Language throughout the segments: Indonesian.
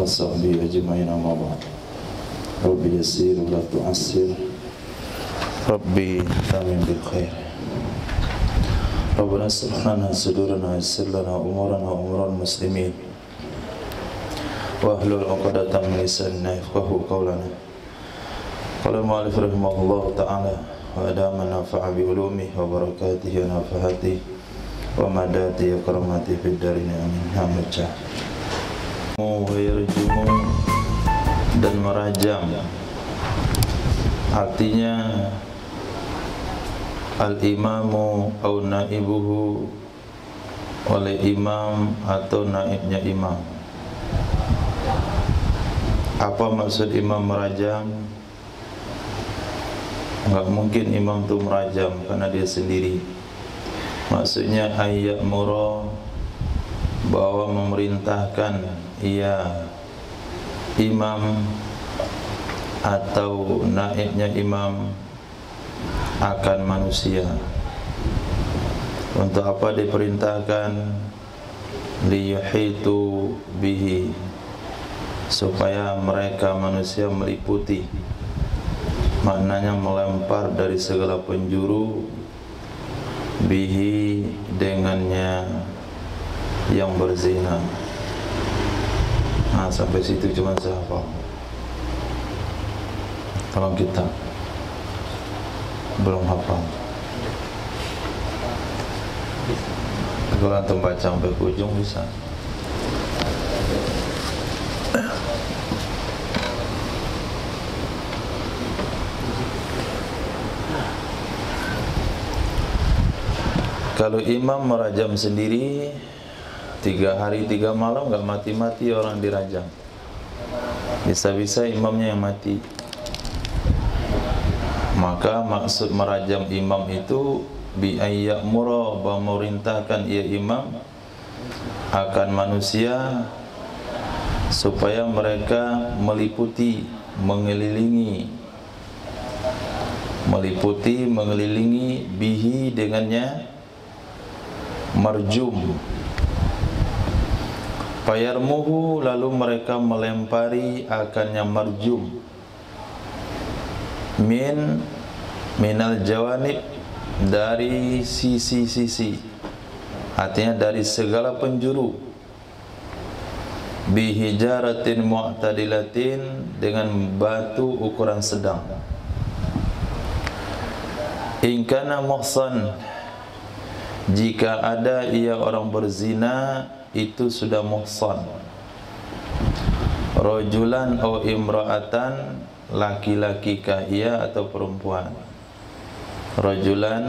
وصحبه أجمعين أما بعد ربي يسير ولا تعسر ربي آمين بالخير ربنا اشرح لنا صدورنا ويسر لنا أمورنا وأمور المسلمين واحلل عقدة من لساننا يفقهوا قولنا. قال المؤلف رحمه الله تعالى وأدام النفع بعلومه وبركاته ونفحاته ومداته وكراماته في الدارين آمين. Hamdulillah. Yarjumu dan merajam, artinya al-imamu au naibuhu, oleh imam atau naibnya imam. Apa maksud imam merajam? Enggak mungkin imam itu merajam karena dia sendiri. Maksudnya ayat mura, bahwa memerintahkan ia imam atau naibnya imam akan manusia. Untuk apa diperintahkan? Liyuhitu bihi, supaya mereka manusia meliputi, maknanya melempar dari segala penjuru, bihi dengannya yang berzina. Nah, sampai situ cuma saya hafal. Tolong kita belum hafal. Kalau antum baca sampai ke ujung bisa. Kalau imam merajam sendiri 3 hari 3 malam nggak mati-mati orang dirajam. Bisa-bisa imamnya yang mati. Maka maksud merajam imam itu bi ayyamura, bahwa memerintahkan ia imam akan manusia supaya mereka meliputi, mengelilingi bihi dengannya marjum. Fayarmuhu, lalu mereka melempari akannya marjum minal jawanib, dari sisi-sisi, artinya dari segala penjuru, bihijaratin mu'tadilatin, dengan batu ukuran sedang. In kana muhsan, jika ada ia orang berzina itu sudah muhsan. Rajulan atau imra'atan, laki-laki kah ia atau perempuan. Rajulan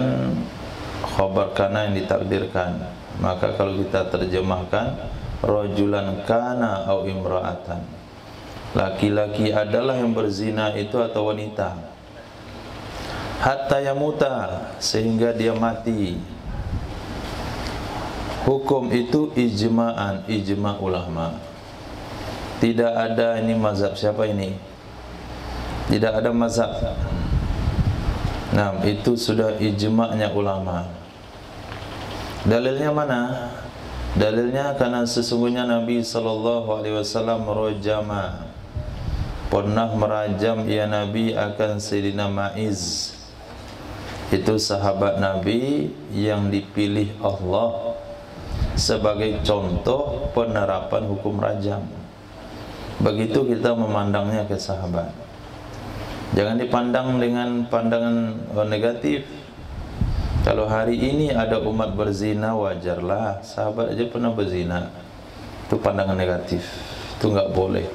khabar kana yang ditakdirkan, maka kalau kita terjemahkan rajulan kana atau imra'atan, laki-laki adalah yang berzina itu atau wanita. Hatta yamuta, sehingga dia mati. Hukum itu ijma'an, ijma' ulama. Tidak ada ini mazhab siapa ini? Tidak ada mazhab. Nah, itu sudah ijma'nya ulama. Dalilnya mana? Dalilnya karena sesungguhnya Nabi SAW merojama, pernah merajam ia Nabi akan Sayyidina Ma'iz. Itu sahabat Nabi yang dipilih Allah sebagai contoh penerapan hukum rajam. Begitu kita memandangnya ke sahabat. Jangan dipandang dengan pandangan negatif. Kalau hari ini ada umat berzina, wajarlah, sahabat aja pernah berzina. Itu pandangan negatif. Itu enggak boleh.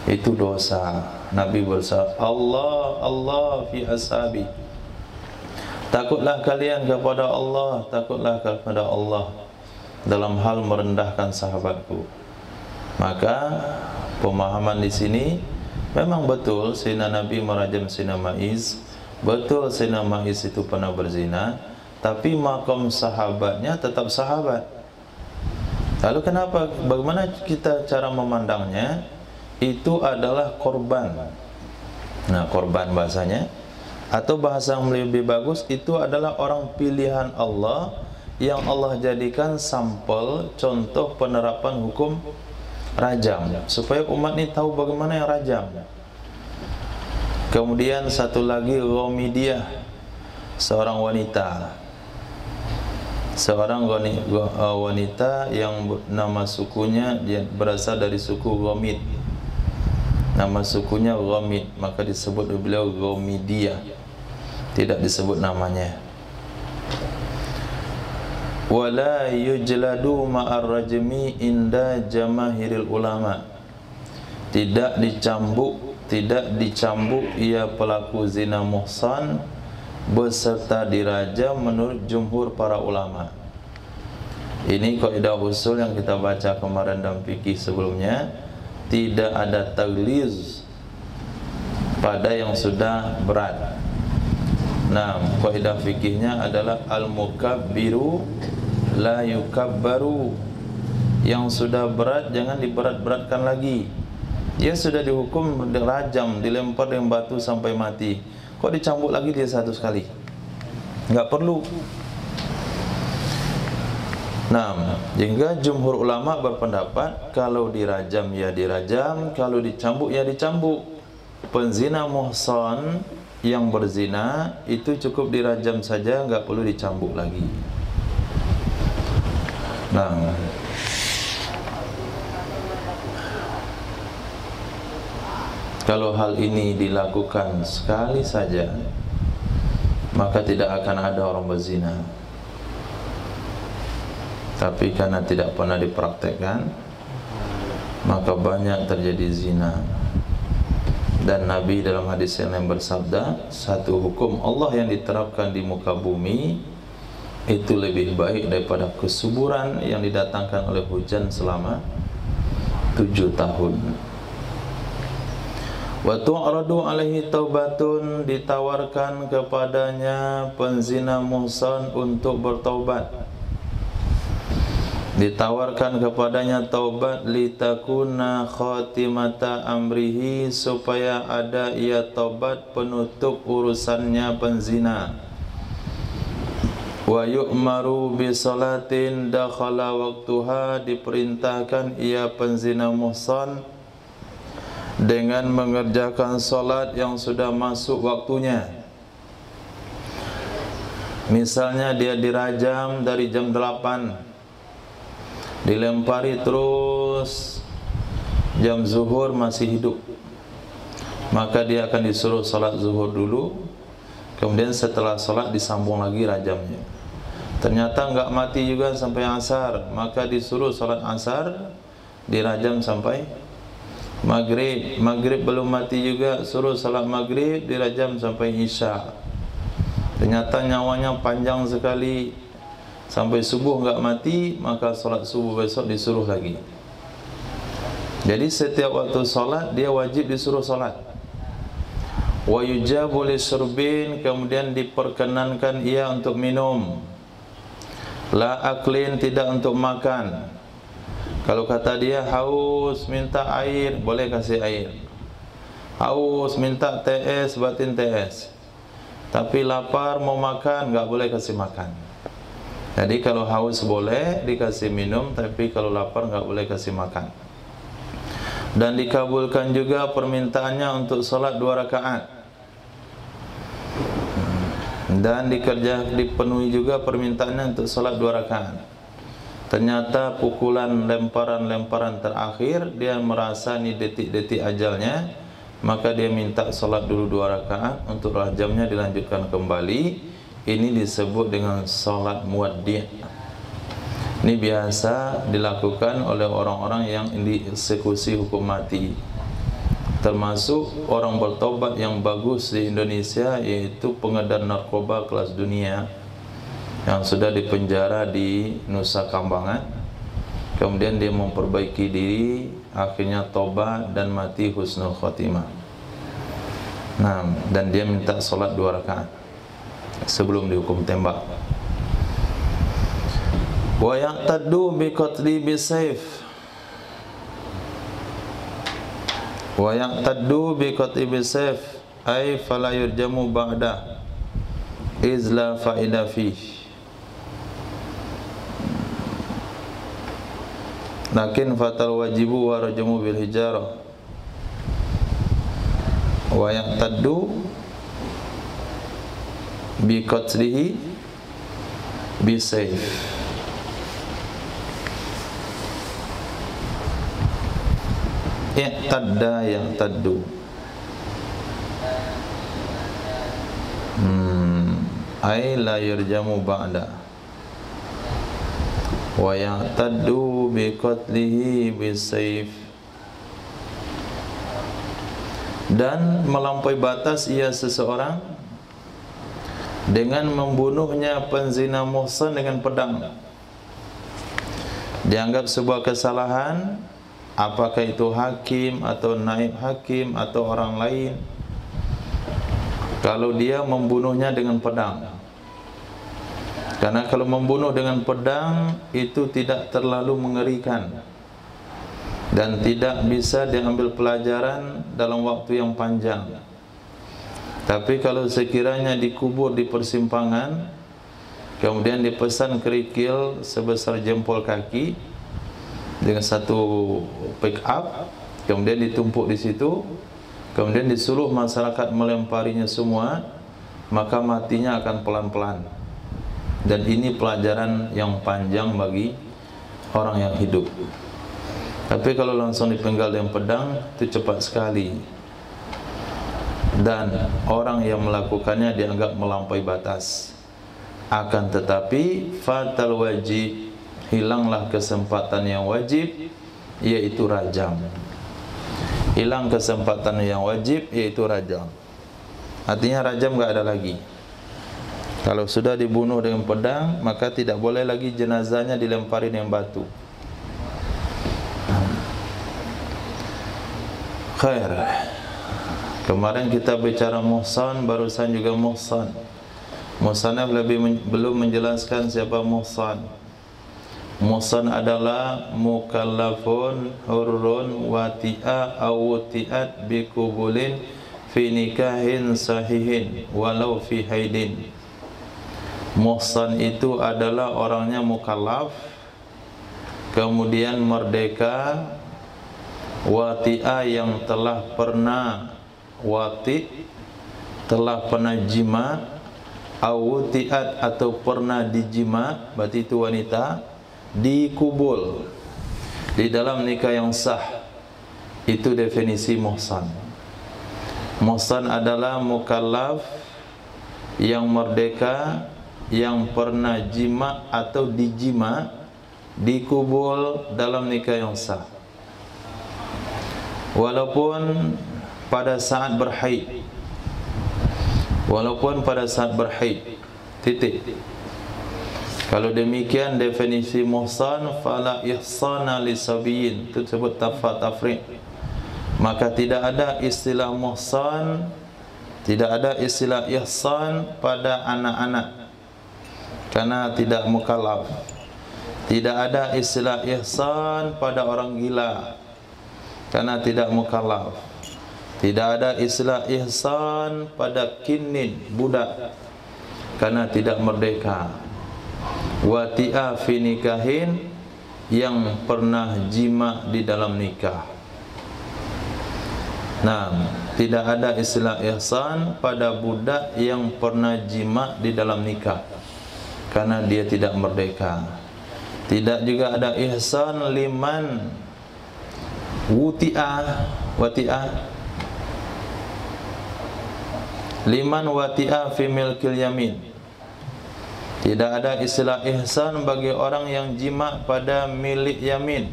Itu dosa. Nabi bersabda, Allah fi ashabi. Takutlah kalian kepada Allah, takutlah kepada Allah dalam hal merendahkan sahabatku. Maka pemahaman di sini memang betul Sayyidina Nabi merajam Sayyidina Ma'iz, betul Sayyidina Ma'iz itu pernah berzina, tapi makom sahabatnya tetap sahabat. Lalu kenapa, bagaimana kita cara memandangnya? Itu adalah korban. Nah, korban bahasanya, atau bahasa yang lebih bagus, itu adalah orang pilihan Allah yang Allah jadikan sampel contoh penerapan hukum rajam, supaya umat ini tahu bagaimana yang rajam. Kemudian satu lagi Ghamidiyah, seorang wanita yang nama sukunya dia berasal dari suku Ghamid. Nama sukunya Ghamid, maka disebut beliau Ghamidiyah, tidak disebut namanya. Wala yujladu ma'ar rajmi inda jamahiril ulama. Tidak dicambuk ia pelaku zina muhsan beserta dirajam menurut jumhur para ulama. Ini kaidah usul yang kita baca kemarin dalam fikih sebelumnya. Tidak ada tagliz pada yang sudah berat. Nah, kaidah fikihnya adalah al-mukabbiru la yukabbaru. Yang sudah berat jangan diberat-beratkan lagi. Dia sudah dihukum dirajam, dilempar dengan batu sampai mati. Kok dicambuk lagi dia satu sekali? Enggak perlu. Nah, hingga jumhur ulama berpendapat kalau dirajam ya dirajam, kalau dicambuk ya dicambuk. Penzina muhsan yang berzina itu cukup dirajam saja, enggak perlu dicambuk lagi. Nah, kalau hal ini dilakukan sekali saja, maka tidak akan ada orang berzina. Tapi karena tidak pernah dipraktekkan, maka banyak terjadi zina. Dan Nabi dalam hadis yang lain bersabda, satu hukum Allah yang diterapkan di muka bumi itu lebih baik daripada kesuburan yang didatangkan oleh hujan selama 7 tahun. Wa tu'radu alaihi taubatun, ditawarkan kepadanya penzina muhsan untuk bertaubat. Ditawarkan kepadanya taubat litakuna khatimata amrihi, supaya ada ia taubat penutup urusannya penzina. Wa yu'maru bi salatin dakhala waqtuha, diperintahkan ia penzina muhsan dengan mengerjakan solat yang sudah masuk waktunya. Misalnya dia dirajam dari jam 8, dilempari terus, jam zuhur masih hidup, maka dia akan disuruh solat zuhur dulu, kemudian setelah solat disambung lagi rajamnya. Ternyata enggak mati juga sampai asar, maka disuruh solat asar, dirajam sampai maghrib. Maghrib belum mati juga, suruh salat maghrib, dirajam sampai isya. Ternyata nyawanya panjang sekali, sampai subuh enggak mati, maka salat subuh besok disuruh lagi. Jadi setiap waktu salat dia wajib disuruh salat. Wa yujabu lisyurbin, kemudian diperkenankan ia untuk minum. La aklin, tidak untuk makan. Kalau kata dia haus minta air, boleh kasih air. Haus minta TS, batin TS. Tapi lapar mau makan, enggak boleh kasih makan. Jadi kalau haus boleh dikasih minum, tapi kalau lapar enggak boleh kasih makan. Dan dikabulkan juga permintaannya untuk salat 2 rakaat. Dan dipenuhi juga permintaannya untuk salat 2 rakaat. Ternyata pukulan lemparan-lemparan terakhir dia merasa ini detik-detik ajalnya, maka dia minta salat dulu 2 rakaat untuk rajamnya dilanjutkan kembali. Ini disebut dengan salat muwaddi'. Ini biasa dilakukan oleh orang-orang yang dieksekusi hukum mati. Termasuk orang bertobat yang bagus di Indonesia, yaitu pengedar narkoba kelas dunia yang sudah dipenjara di Nusa Kambangan. Kemudian dia memperbaiki diri, akhirnya tobat dan mati husnul khotimah. Nah, dan dia minta solat 2 rakaat sebelum dihukum tembak. Wa yaqtaddu bi qatli bisayf. Wa yaqtaddu bi qatli bisayf ay fala yurjamu ba'da iz la faida fihi. lakin fatal wajibu wa rajamu bil hijarah wa yaqtaddu bi qatlihi bi sayf. I'tadda yaqtaddu ay la yurjamu ba'da wa yaqtaddu bi qatlihi bi sayf. Dan melampaui batas ia seseorang dengan membunuhnya penzina muhsan dengan pedang. Dianggap sebuah kesalahan, apakah itu hakim atau naib hakim atau orang lain, kalau dia membunuhnya dengan pedang. Karena kalau membunuh dengan pedang itu tidak terlalu mengerikan dan tidak bisa diambil pelajaran dalam waktu yang panjang. Tapi kalau sekiranya dikubur di persimpangan, kemudian dipesan kerikil sebesar jempol kaki dengan satu pick up, kemudian ditumpuk di situ, kemudian disuruh masyarakat melemparinya semua, maka matinya akan pelan-pelan. Dan ini pelajaran yang panjang bagi orang yang hidup. Tapi kalau langsung dipenggal dengan pedang, itu cepat sekali. Dan orang yang melakukannya dianggap melampaui batas. Akan tetapi fatal wajib, hilanglah kesempatan yang wajib, yaitu rajam. Hilang kesempatan yang wajib, yaitu rajam. Artinya rajam enggak ada lagi. Kalau sudah dibunuh dengan pedang, maka tidak boleh lagi jenazahnya dilempari dengan batu. Khair. Kemarin kita bicara muhsan, barusan juga muhsan. Muhsanah belum menjelaskan siapa muhsan. Muhsan adalah mukallafun hurrun wati'a awuti'at bikubulin fi nikahin sahihin walau fi haidin. Muhsan itu adalah orangnya mukallaf, kemudian merdeka, wati'a yang telah pernah telah pernah jima, awuti'at atau pernah dijima, berarti itu wanita, dikubul di dalam nikah yang sah. Itu definisi muhsan. Muhsan adalah mukallaf yang merdeka, yang pernah jima atau dijima, dikubul dalam nikah yang sah, walaupun pada saat berhaid. Walaupun pada saat berhaid. Titik. Kalau demikian definisi muhsan, fala ihsana lisabiyin, itu disebut tafriq. Maka tidak ada istilah muhsan, tidak ada istilah ihsan pada anak-anak, karena tidak mukallaf. Tidak ada istilah ihsan pada orang gila, karena tidak mukallaf. Tidak ada istilah ihsan pada kinin, budak, karena tidak merdeka. Wati'a fi nikahin, yang pernah jima di dalam nikah. Nah, tidak ada istilah ihsan pada budak yang pernah jima di dalam nikah, karena dia tidak merdeka. Tidak juga ada ihsan liman wati'a liman wati'a fi milkil yamin. Tidak ada istilah ihsan bagi orang yang jima pada milik yamin,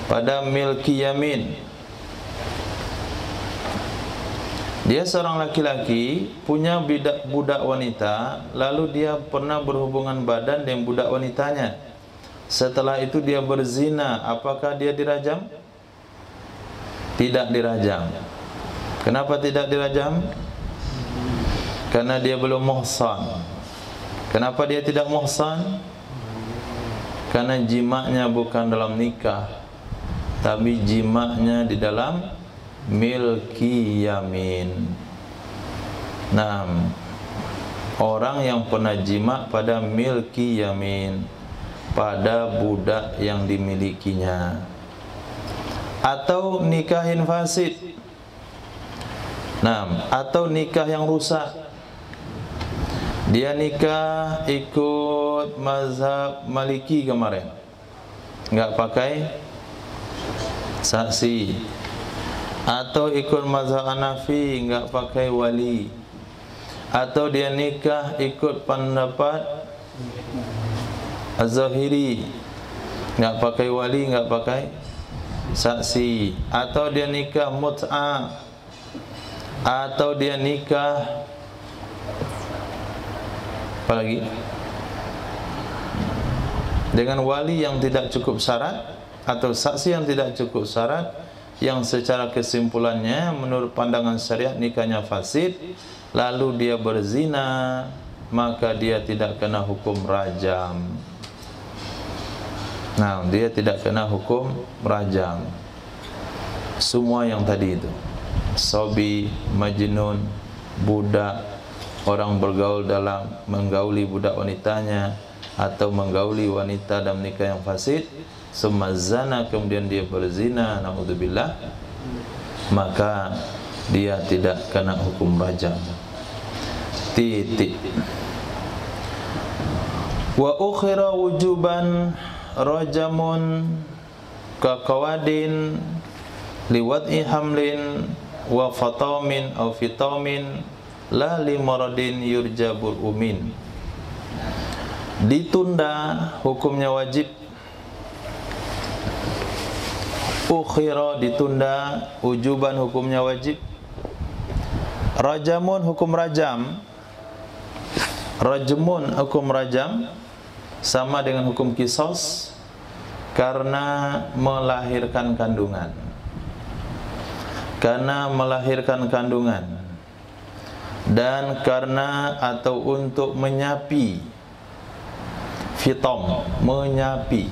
pada milki yamin. Dia seorang laki-laki punya budak wanita, lalu dia pernah berhubungan badan dengan budak wanitanya. Setelah itu dia berzina, apakah dia dirajam? Tidak dirajam. Kenapa tidak dirajam? Karena dia belum muhsan. Kenapa dia tidak muhsan? Karena jimaknya bukan dalam nikah, tapi jimaknya di dalam milki yamin. Nah, orang yang pernah jima pada milki yamin, pada budak yang dimilikinya. Atau nikahin fasid. Nah, atau nikah yang rusak. Dia nikah ikut mazhab Maliki kemarin, enggak pakai saksi. Atau ikut mazhab Hanafi, enggak pakai wali. Atau dia nikah ikut pendapat Az-Zahiri, enggak pakai wali, enggak pakai saksi. Atau dia nikah mut'ah. Atau dia nikah apalagi dengan wali yang tidak cukup syarat atau saksi yang tidak cukup syarat, yang secara kesimpulannya menurut pandangan syariat nikahnya fasid, lalu dia berzina, maka dia tidak kena hukum rajam. Nah, dia tidak kena hukum rajam. Semua yang tadi itu, sobi, majnun, budak, orang bergaul dalam menggauli budak wanitanya, atau menggauli wanita dalam nikah yang fasid, summa zana, kemudian dia berzina, naudzubillah, maka dia tidak kena hukum rajam. Titik. Wa ukhira wujuban rajamun ka qawadin liwad'i hamlin wa fatamin aw fitamin la limaradin yurjabur umin. Ditunda hukumnya wajib. Ukhira ditunda, ujuban hukumnya wajib. Rajamun hukum rajam. Rajmun hukum rajam sama dengan hukum qisas karena melahirkan kandungan. Karena melahirkan kandungan. Dan karena atau untuk menyapi, fitam, menyapi.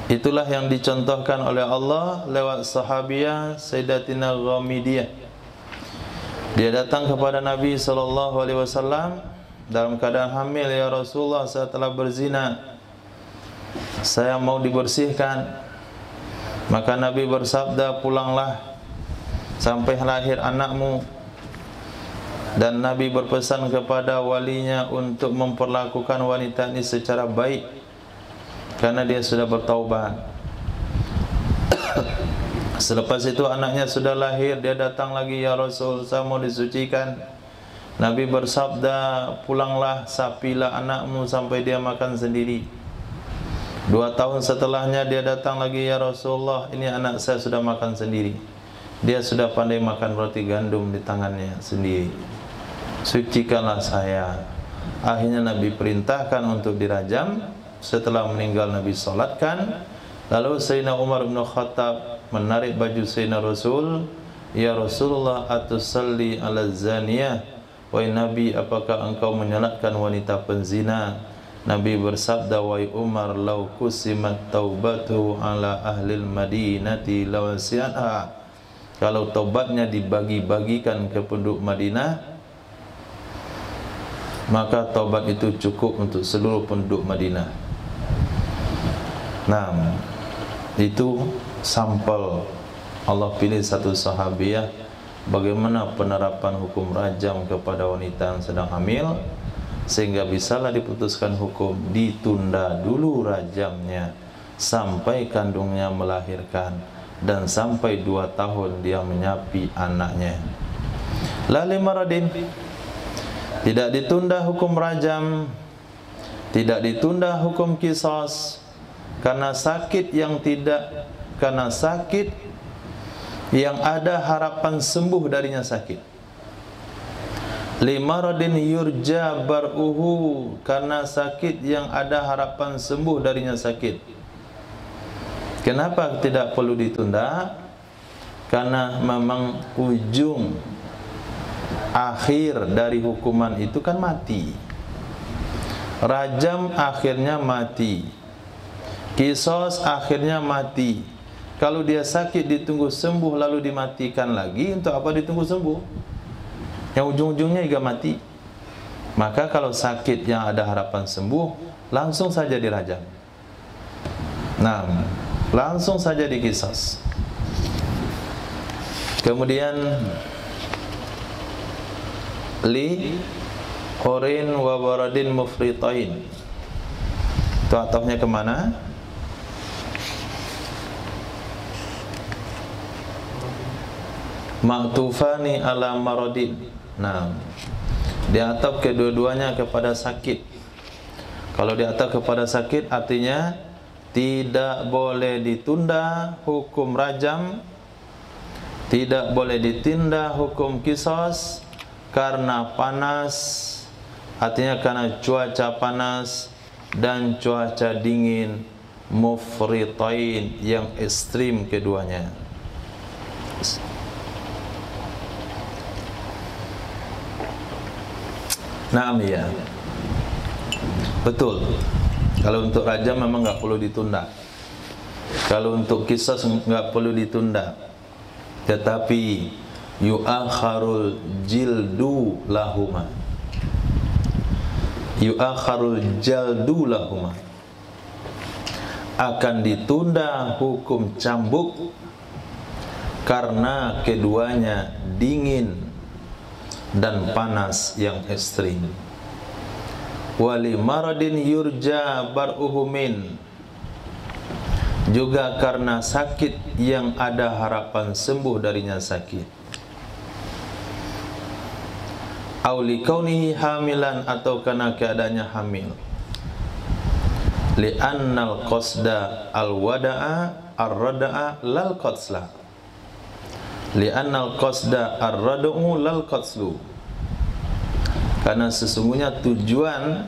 Itulah yang dicontohkan oleh Allah lewat sahabiah Sayyidatina Ghamidiyah. Dia datang kepada Nabi SAW dalam keadaan hamil. Ya Rasulullah, saya telah berzina, saya mau dibersihkan. Maka Nabi bersabda, pulanglah sampai lahir anakmu. Dan Nabi berpesan kepada walinya untuk memperlakukan wanita ini secara baik, karena dia sudah bertaubat. Selepas itu anaknya sudah lahir, dia datang lagi, ya Rasul, saya mau disucikan. Nabi bersabda, pulanglah, sapilah anakmu sampai dia makan sendiri. 2 tahun setelahnya dia datang lagi, ya Rasulullah, ini anak saya sudah makan sendiri. Dia sudah pandai makan roti gandum di tangannya sendiri. Sucikanlah saya. Akhirnya Nabi perintahkan untuk dirajam. Setelah meninggal Nabi salatkan. Lalu Sayyidina Umar bin Khattab menarik baju Sayyidina Rasul. Ya Rasulullah, atusalli ala zaniyah. Wahai Nabi, apakah engkau menyalatkan wanita penzina? Nabi bersabda, wahai Umar, lau kusimat taubatu ala ahlil madinati lawasiatha. Kalau taubatnya dibagi-bagikan ke penduduk Madinah, maka taubat itu cukup untuk seluruh penduduk Madinah. Nah, itu sampel. Allah pilih satu sahabiah bagaimana penerapan hukum rajam kepada wanita yang sedang hamil, sehingga bisalah diputuskan hukum ditunda dulu rajamnya sampai kandungnya melahirkan, dan sampai 2 tahun dia menyapi anaknya. Lalu maradin, tidak ditunda hukum rajam, tidak ditunda hukum qisas karena sakit yang ada harapan sembuh darinya sakit. Limaradin yurja bar'uhu, karena sakit yang ada harapan sembuh darinya sakit. Kenapa tidak perlu ditunda? Karena memang ujung akhir dari hukuman itu kan mati. Rajam akhirnya mati, qisas akhirnya mati. Kalau dia sakit ditunggu sembuh lalu dimatikan lagi, untuk apa ditunggu sembuh? Yang ujung-ujungnya juga mati. Maka kalau sakit yang ada harapan sembuh, langsung saja dirajam. Nah, langsung saja dikisas. Kemudian li Horin wa baradin mufritain. Itu atofnya kemana? Ma'tufani ala maradin. Nah, diataf kedua-duanya kepada sakit. Kalau diataf kepada sakit artinya tidak boleh ditunda hukum rajam, tidak boleh ditunda hukum qisas karena panas, artinya karena cuaca panas dan cuaca dingin, mufritain yang ekstrim keduanya. Naam ya, betul. Kalau untuk rajam memang nggak perlu ditunda. Kalau untuk qisas nggak perlu ditunda. Tetapi yu'akharul jildu lahuma. Yu'akharul jaldu lahuma. Akan ditunda hukum cambuk karena keduanya dingin dan panas yang ekstrim. Wali maradin yurja bar'uhumin, juga karena sakit yang ada harapan sembuh darinya sakit. Auli kaunihi hamilan, atau karena keadaannya hamil. Li'annal qasda al-wada'a ar-rada'a lal qatsla. Li'annal qasda ar-rada'u lal qatslu. Karena sesungguhnya tujuan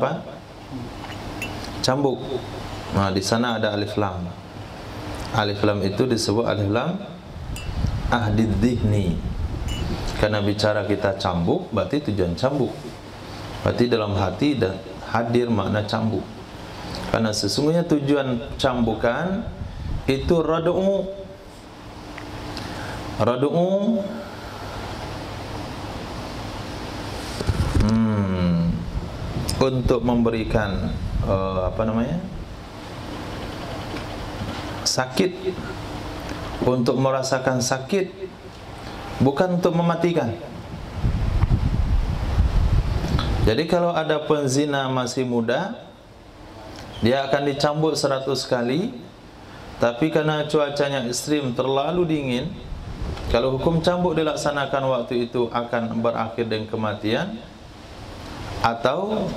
apa? Cambuk. Nah, di sana ada alif lam. Alif lam itu disebut alif lam ahdid dhihni. Karena bicara kita cambuk, berarti tujuan cambuk. Berarti dalam hati dan hadir makna cambuk. Karena sesungguhnya tujuan cambukan itu radu'u. Radu'u untuk memberikan sakit, untuk merasakan sakit, bukan untuk mematikan. Jadi kalau ada penzina masih muda, dia akan dicambuk 100 kali, tapi karena cuacanya ekstrim, terlalu dingin, kalau hukum cambuk dilaksanakan waktu itu akan berakhir dengan kematian. Atau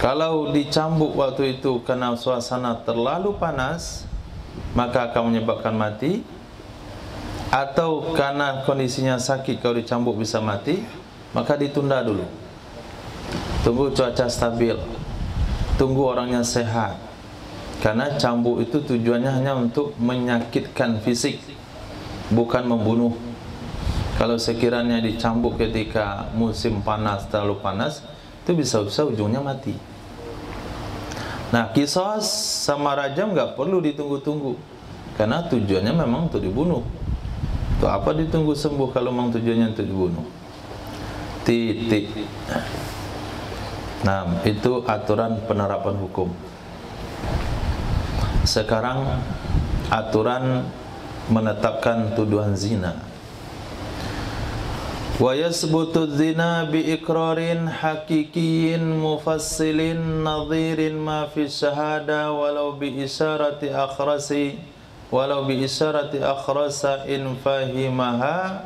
kalau dicambuk waktu itu karena suasana terlalu panas, maka akan menyebabkan mati. Atau karena kondisinya sakit, kalau dicambuk bisa mati, maka ditunda dulu. Tunggu cuaca stabil, tunggu orangnya sehat. Karena cambuk itu tujuannya hanya untuk menyakitkan fisik, bukan membunuh. Kalau sekiranya dicambuk ketika musim panas, terlalu panas, itu bisa-bisa ujungnya mati. Nah, qisas sama rajam nggak perlu ditunggu-tunggu, karena tujuannya memang untuk dibunuh. Untuk apa ditunggu sembuh kalau memang tujuannya untuk dibunuh? Titik. Nah, itu aturan penerapan hukum. Sekarang aturan menetapkan tuduhan zina. Wa yasbutu zina bi iqrarin haqiqiyyin mufassilin nadhirin ma fi syahada walau bi isyarati akhrasa in fahimaha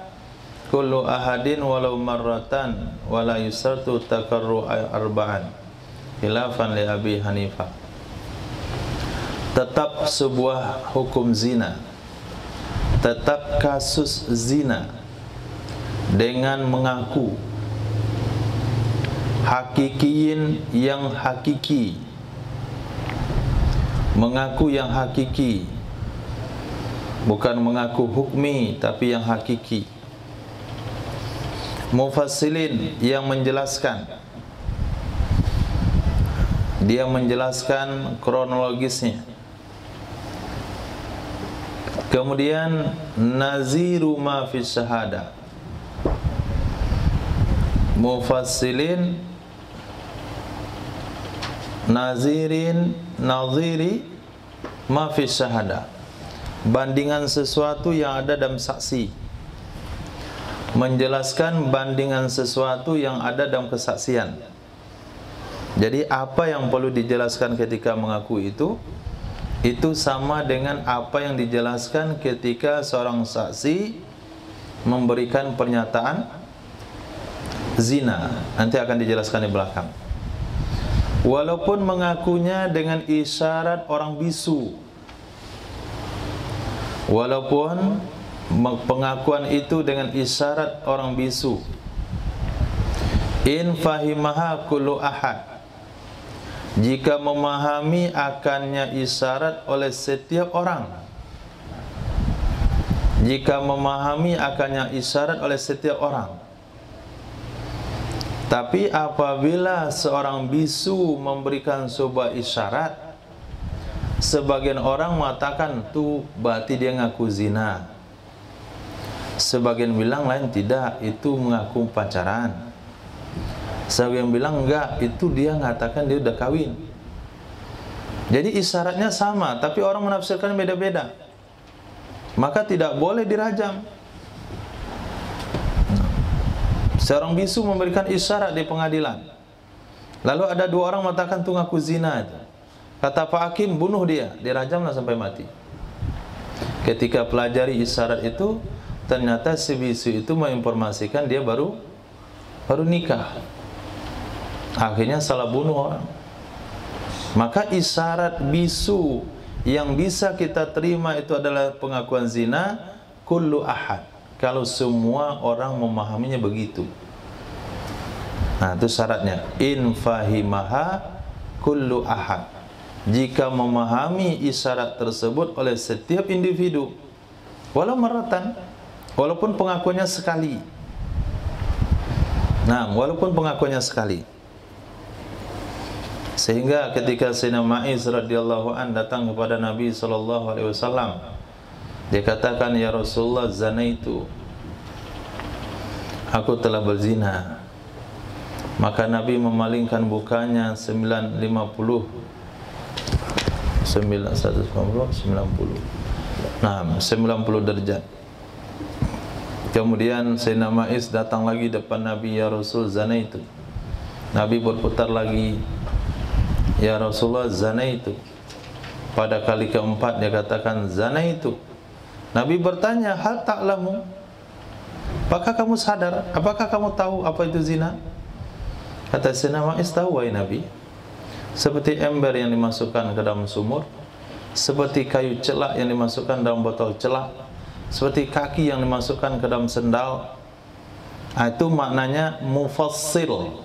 kullu ahadin walau marratan wala yusartu takarru arba'an khilafan li Abi Hanifah. Tetap sebuah hukum zina, tetap kasus zina dengan mengaku hakikiyin yang hakiki, mengaku yang hakiki, bukan mengaku hukmi tapi yang hakiki. Mufassilin yang menjelaskan, dia menjelaskan kronologisnya. Kemudian naziru ma fi syahada. Mufassilin Naziri ma fi syahada, bandingan sesuatu yang ada dalam saksi, menjelaskan bandingan sesuatu yang ada dalam kesaksian. Jadi apa yang perlu dijelaskan ketika mengaku itu sama dengan apa yang dijelaskan ketika seorang saksi memberikan pernyataan zina. Nanti akan dijelaskan di belakang. Walaupun mengakunya dengan isyarat orang bisu, walaupun pengakuan itu dengan isyarat orang bisu, in fahimaha kullu ahad, jika memahami akannya isyarat oleh setiap orang, jika memahami akannya isyarat oleh setiap orang. Tapi apabila seorang bisu memberikan sebuah isyarat, sebagian orang mengatakan tu berarti dia ngaku zina, sebagian bilang lain tidak, itu mengaku pacaran, sebagian bilang enggak, itu dia mengatakan dia udah kawin. Jadi isyaratnya sama, tapi orang menafsirkan beda-beda, maka tidak boleh dirajam. Seorang bisu memberikan isyarat di pengadilan, lalu ada dua orang mengatakan tu ngaku zina itu. Kata Pak Hakim, bunuh dia, dirajamlah sampai mati. Ketika pelajari isyarat itu, ternyata si bisu itu menginformasikan dia baru nikah. Akhirnya salah bunuh orang. Maka isyarat bisu yang bisa kita terima itu adalah pengakuan zina kullu ahad, kalau semua orang memahaminya begitu. Nah, itu syaratnya, in fahimaha kullu ahad, jika memahami isyarat tersebut oleh setiap individu, walau maratan, walaupun pengakuannya sekali. Nah, walaupun pengakuannya sekali. Sehingga ketika Sayyidina Ma'iz radhiyallahu an datang kepada Nabi SAW, dia katakan, ya Rasulullah, zanaitu, aku telah berzina. Maka Nabi memalingkan mukanya 90 derajat. Kemudian Sayyidina Ma'iz datang lagi depan Nabi, ya Rasul, zanaitu. Nabi berputar lagi, ya Rasulullah, zanaitu. Pada kali keempat dia katakan zanaitu. Nabi bertanya, hal ta'lamu, apakah kamu sadar, apakah kamu tahu apa itu zina? Kata Sayyidina Ma'iz, tahu wahai Nabi, seperti ember yang dimasukkan ke dalam sumur, seperti kayu celak yang dimasukkan dalam botol celak, seperti kaki yang dimasukkan ke dalam sendal. Itu maknanya mufassil.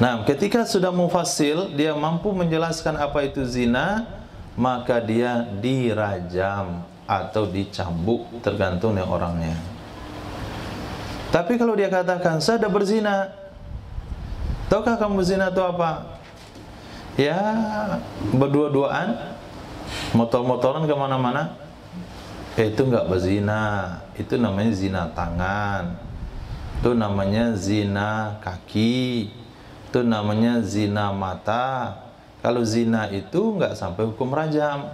Nah, ketika sudah mufassil, dia mampu menjelaskan apa itu zina, maka dia dirajam atau dicambuk, tergantung dengan orangnya. Tapi kalau dia katakan, saya sudah berzina, tahukah kamu berzina itu apa? Ya, berdua-duaan, motor-motoran kemana-mana, itu enggak berzina. Itu namanya zina tangan, itu namanya zina kaki, itu namanya zina mata. Kalau zina itu enggak sampai hukum rajam.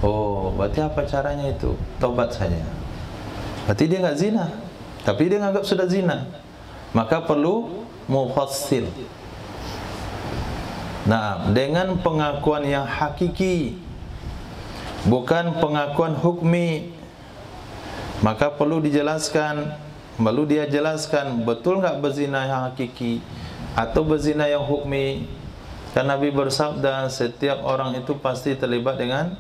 Oh, berarti apa caranya itu? Tobat saja. Berarti dia enggak zina, tapi dia menganggap sudah zina. Maka perlu mufassil. Nah, dengan pengakuan yang hakiki, bukan pengakuan hukmi, maka perlu dijelaskan, perlu dia jelaskan betul enggak berzina yang hakiki atau berzina yang hukmi. Karena Nabi bersabda, setiap orang itu pasti terlibat dengan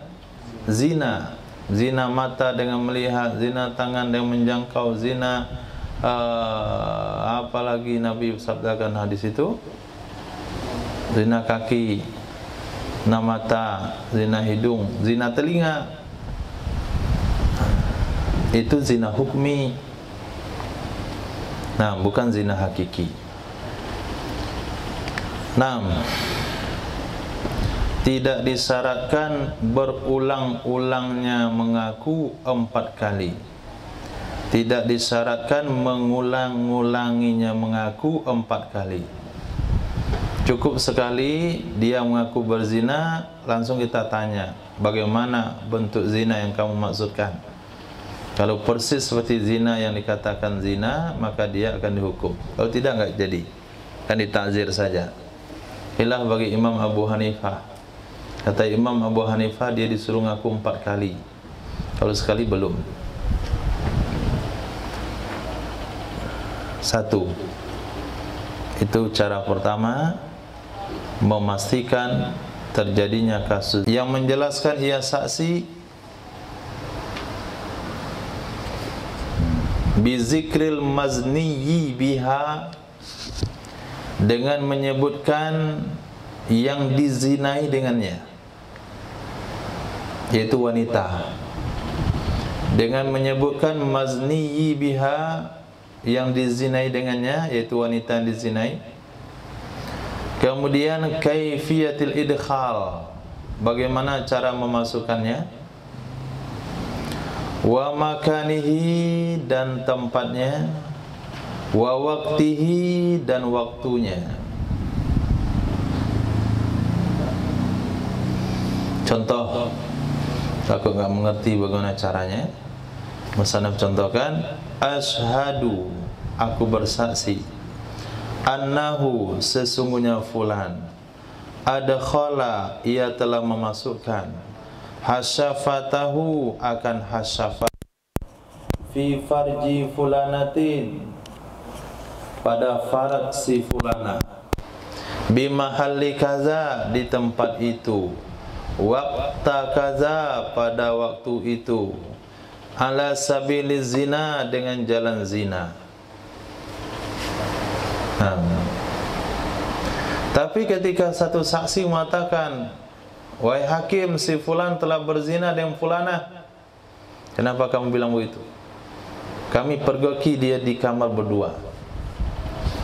zina. Zina mata dengan melihat, zina tangan dengan menjangkau, zina apalagi Nabi sabdakan hadis itu, zina kaki, zina mata, zina hidung, zina telinga. Itu zina hukmi. Nah, bukan zina hakiki. Nah, tidak disyaratkan berulang-ulangnya mengaku 4 kali. Tidak disyaratkan mengulang-ulanginya mengaku 4 kali. Cukup sekali dia mengaku berzina, langsung kita tanya, bagaimana bentuk zina yang kamu maksudkan? Kalau persis seperti zina yang dikatakan zina, maka dia akan dihukum. Kalau tidak, enggak jadi, akan ditakzir saja. Inilah bagi Imam Abu Hanifah. Kata Imam Abu Hanifah, dia disuruh ngaku 4 kali. Kalau sekali belum. 1. Itu cara pertama, memastikan terjadinya kasus. Yang menjelaskan ia saksi bizikril mazniyi biha, dengan menyebutkan yang dizinai dengannya, yaitu wanita. Dengan menyebutkan mazniyi biha, yang dizinai dengannya, yaitu wanita yang dizinai. Kemudian kaifiyatil idkhal, bagaimana cara memasukkannya. Wa makanihi, dan tempatnya. Wa waqtihi, dan waktunya. Contoh, aku enggak mengerti bagaimana caranya. Musannaf contohkan, asyhadu, aku bersaksi, annahu, sesungguhnya fulan, adkhala, ia telah memasukkan, hasyafatahu, akan hasyafat, fi farji fulanatin, pada farad si fulana, bimahalli kaza, di tempat itu, waqta kaza, pada waktu itu, ala sabili zina, dengan jalan zina. Tapi ketika satu saksi mengatakan, wahai hakim, si fulan telah berzina dengan fulanah, kenapa kamu bilang begitu? Kami pergoki dia di kamar berdua.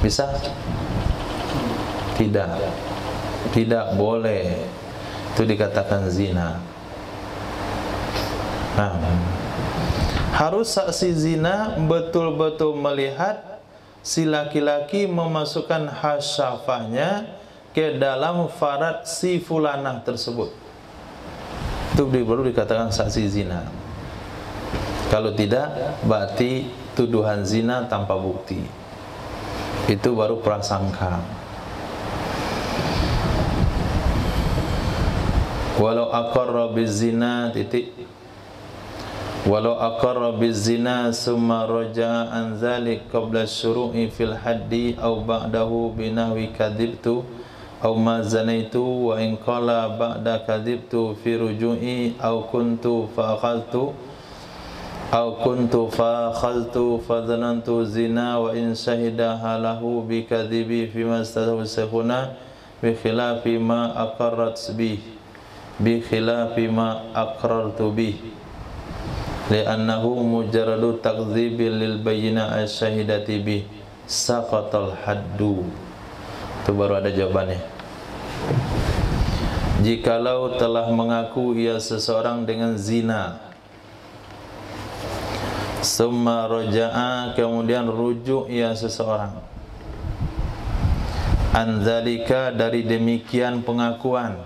Bisa? Tidak. Tidak boleh. Itu dikatakan zina. Harus saksi zina betul-betul melihat si laki-laki memasukkan hasyafahnya ke dalam farad si fulanah tersebut. Itu baru dikatakan saksi zina. Kalau tidak, berarti tuduhan zina tanpa bukti. Itu baru prasangka. Walau aqarra bizina titik, walau aqarra bizina summa raja'a an dzalik qabla syuru'i fil haddi aw ba'dahu binahwi kadhibtu aw ma zanaitu wa in qala ba'da kadhibtu fi ruju'i aw kuntu fa akhadtu fa dhanantu zina wa in shahida halahu bi kadhibi fi ma stahsahuna bi khilafi ma aqarrat bih, bi khilafi ma aqrartu bih, li'annahu mujarradu takdzibil lil bayyina asyahidati bih, saqatal haddu. Itu baru ada jawabannya. Jikalau telah mengaku ia seseorang dengan zina, summa raja'a, kemudian rujuk ia seseorang, anzalika, dari demikian pengakuan.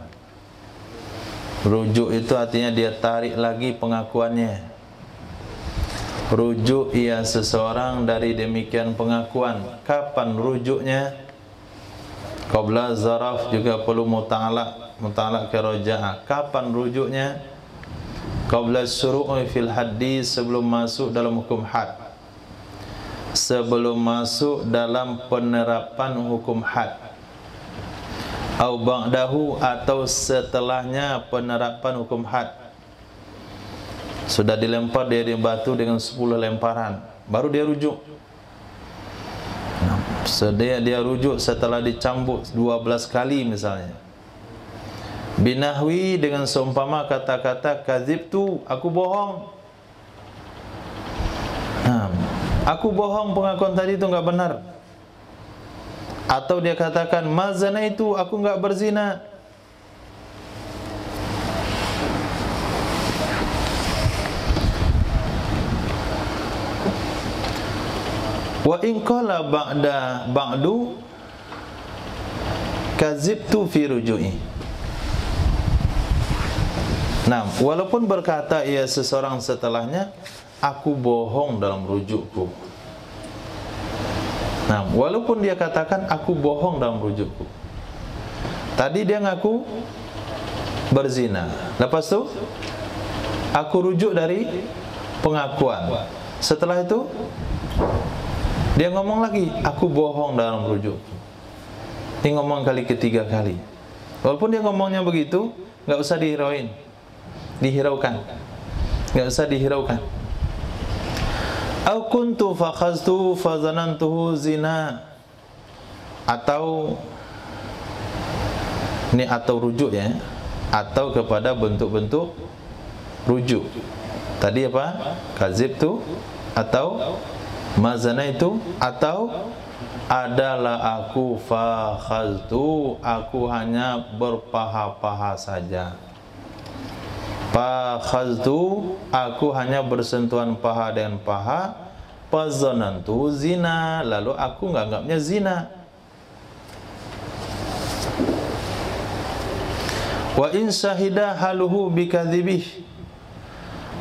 Rujuk itu artinya dia tarik lagi pengakuannya. Rujuk ia seseorang dari demikian pengakuan. Kapan rujuknya? Qabla zaraf, juga perlu muta'alaq ke raja'a. Kapan rujuknya? Qabla syuru'i fil haddi, sebelum masuk dalam hukum had, sebelum masuk dalam penerapan hukum had. Au ba'dahu, atau setelahnya penerapan hukum had. Sudah dilempar dia di batu dengan 10 lemparan, baru dia rujuk. Dia rujuk setelah dicambuk 12 kali misalnya. Binahwi, dengan seumpama kata-kata kadzibtu, aku bohong. Aku bohong, pengakuan tadi itu enggak benar. Atau dia katakan mazana itu, aku enggak berzina. Wa in qala ba'du, kazibtu fi ruju'i. Nah, walaupun berkata ia seseorang setelahnya, aku bohong dalam rujukku. Nah, walaupun dia katakan aku bohong dalam rujukku. Tadi dia ngaku berzina. Lepas tu aku rujuk dari pengakuan. Setelah itu dia ngomong lagi, aku bohong dalam rujukku. Ini ngomong kali ketiga kali. Walaupun dia ngomongnya begitu, nggak usah dihiraukan, nggak usah dihiraukan. Au kuntu fakhaztu fazanantuhu zina, atau ini atau rujuk ya, atau kepada bentuk-bentuk rujuk. Tadi apa? Kazibtu, atau mazana itu, atau adalah aku fakhaztu, aku hanya berpaha-paha saja. Fakhaztu, aku hanya bersentuhan paha dengan paha. Fazanantu zina, lalu aku nganggapnya zina. Wa in syahida haluhu bikadzibih,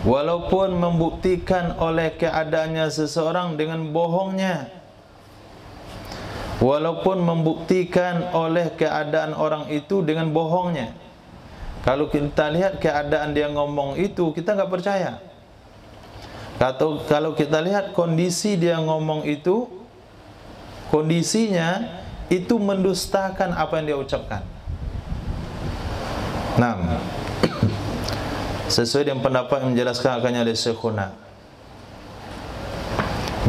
walaupun membuktikan oleh keadaannya seseorang dengan bohongnya, walaupun membuktikan oleh keadaan orang itu dengan bohongnya. Kalau kita lihat keadaan dia ngomong itu, kita nggak percaya. Kalau kita lihat kondisi dia ngomong itu, kondisinya itu mendustakan apa yang dia ucapkan. Nah, sesuai dengan pendapat yang menjelaskan akannya oleh Syekhuna,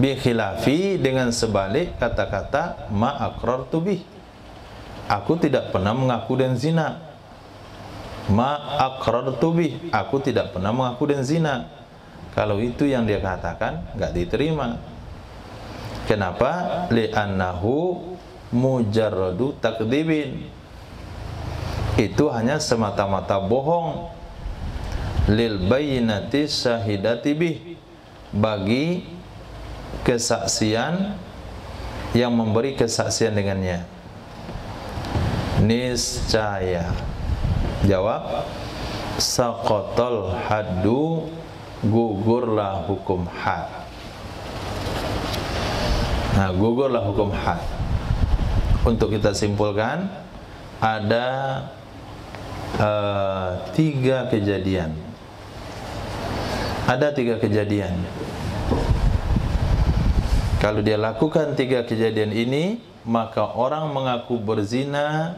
bi khilafi, dengan sebalik kata-kata ma aqrartu bih, aku tidak pernah mengaku dan zina. Ma aqrartu bih, aku tidak pernah mengaku dan zina. Kalau itu yang dia katakan, nggak diterima. Kenapa? Li'annahu mujarradu takdzibin, itu hanya semata-mata bohong. Lil bayyinati syahidati bih, bagi kesaksian yang memberi kesaksian dengannya. Niscaya, jawab, saqatal haddu, gugurlah hukum had. Nah, gugurlah hukum had. Untuk kita simpulkan, ada 3 kejadian. Ada 3 kejadian. Kalau dia lakukan 3 kejadian ini, maka orang mengaku berzina,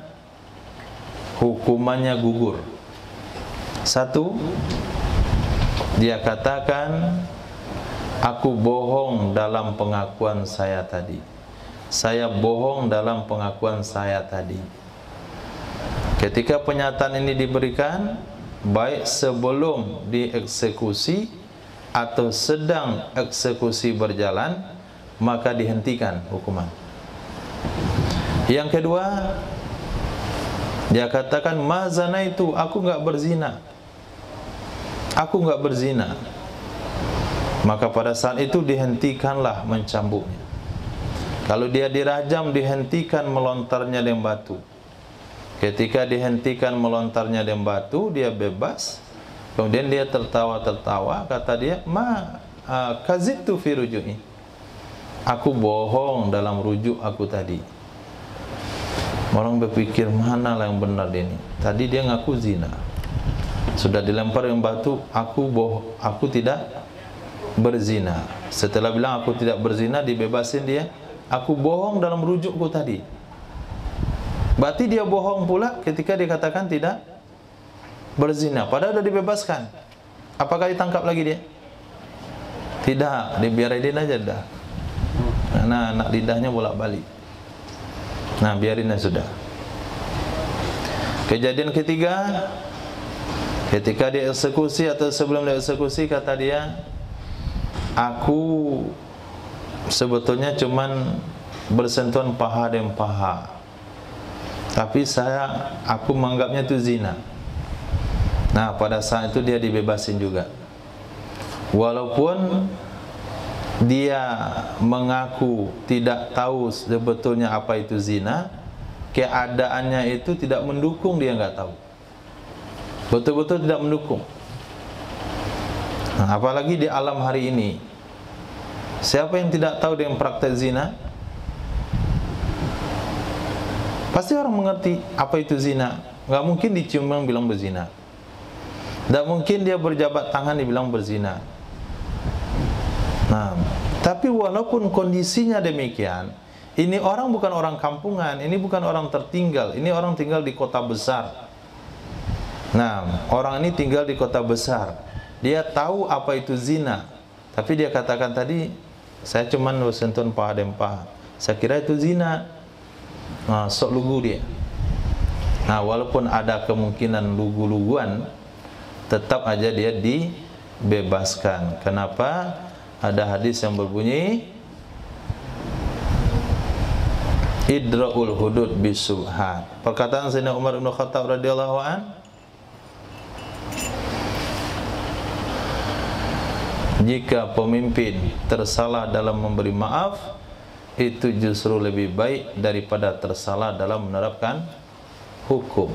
hukumannya gugur. 1, dia katakan, aku bohong dalam pengakuan saya tadi. Saya bohong dalam pengakuan saya tadi. Ketika pernyataan ini diberikan, baik sebelum dieksekusi atau sedang eksekusi berjalan, maka dihentikan hukuman. Yang kedua, dia katakan mazana itu, aku nggak berzina, aku nggak berzina. Maka pada saat itu dihentikanlah mencambuknya. Kalau dia dirajam, dihentikan melontarnya dengan batu. Ketika dihentikan melontarnya dengan batu, dia bebas. Kemudian dia tertawa-tertawa, kata dia, ma kazibtu fi ruju'i, aku bohong dalam rujuk aku tadi. Orang berpikir, mana lah yang benar ini? Tadi dia ngaku zina, sudah dilempar dengan batu, aku tidak berzina. Setelah bilang aku tidak berzina, dibebasin dia, aku bohong dalam rujukku tadi. Berarti dia bohong pula ketika dikatakan tidak berzina, padahal sudah dibebaskan. Apakah ditangkap lagi dia? Tidak, dibiarin aja dah. Karena anak lidahnya bolak-balik. Nah, biarin aja sudah. Kejadian ketiga, ketika dieksekusi atau sebelum dieksekusi, kata dia, aku sebetulnya cuman bersentuhan paha dengan paha, tapi aku menganggapnya itu zina. Nah, pada saat itu dia dibebasin juga. Walaupun dia mengaku tidak tahu sebetulnya apa itu zina, keadaannya itu tidak mendukung, dia nggak tahu. Betul-betul tidak mendukung. Nah, apalagi di alam hari ini. Siapa yang tidak tahu dengan praktek zina? Pasti orang mengerti apa itu zina. Nggak mungkin dicium yang bilang berzina. Nggak mungkin dia berjabat tangan dibilang berzina. Nah, tapi walaupun kondisinya demikian, ini orang bukan orang kampungan, ini bukan orang tertinggal, ini orang tinggal di kota besar. Nah, orang ini tinggal di kota besar. Dia tahu apa itu zina, tapi dia katakan tadi, saya cuman sentuh paha dan paha. Saya kira itu zina. Nah, sok lugu dia. Nah, walaupun ada kemungkinan lugu-luguan, tetap aja dia dibebaskan. Kenapa? Ada hadis yang berbunyi idra'ul hudud bisubhat. Perkataan Sayyidina Umar bin Khattab radhiyallahu an, jika pemimpin tersalah dalam memberi maaf, itu justru lebih baik daripada tersalah dalam menerapkan hukum.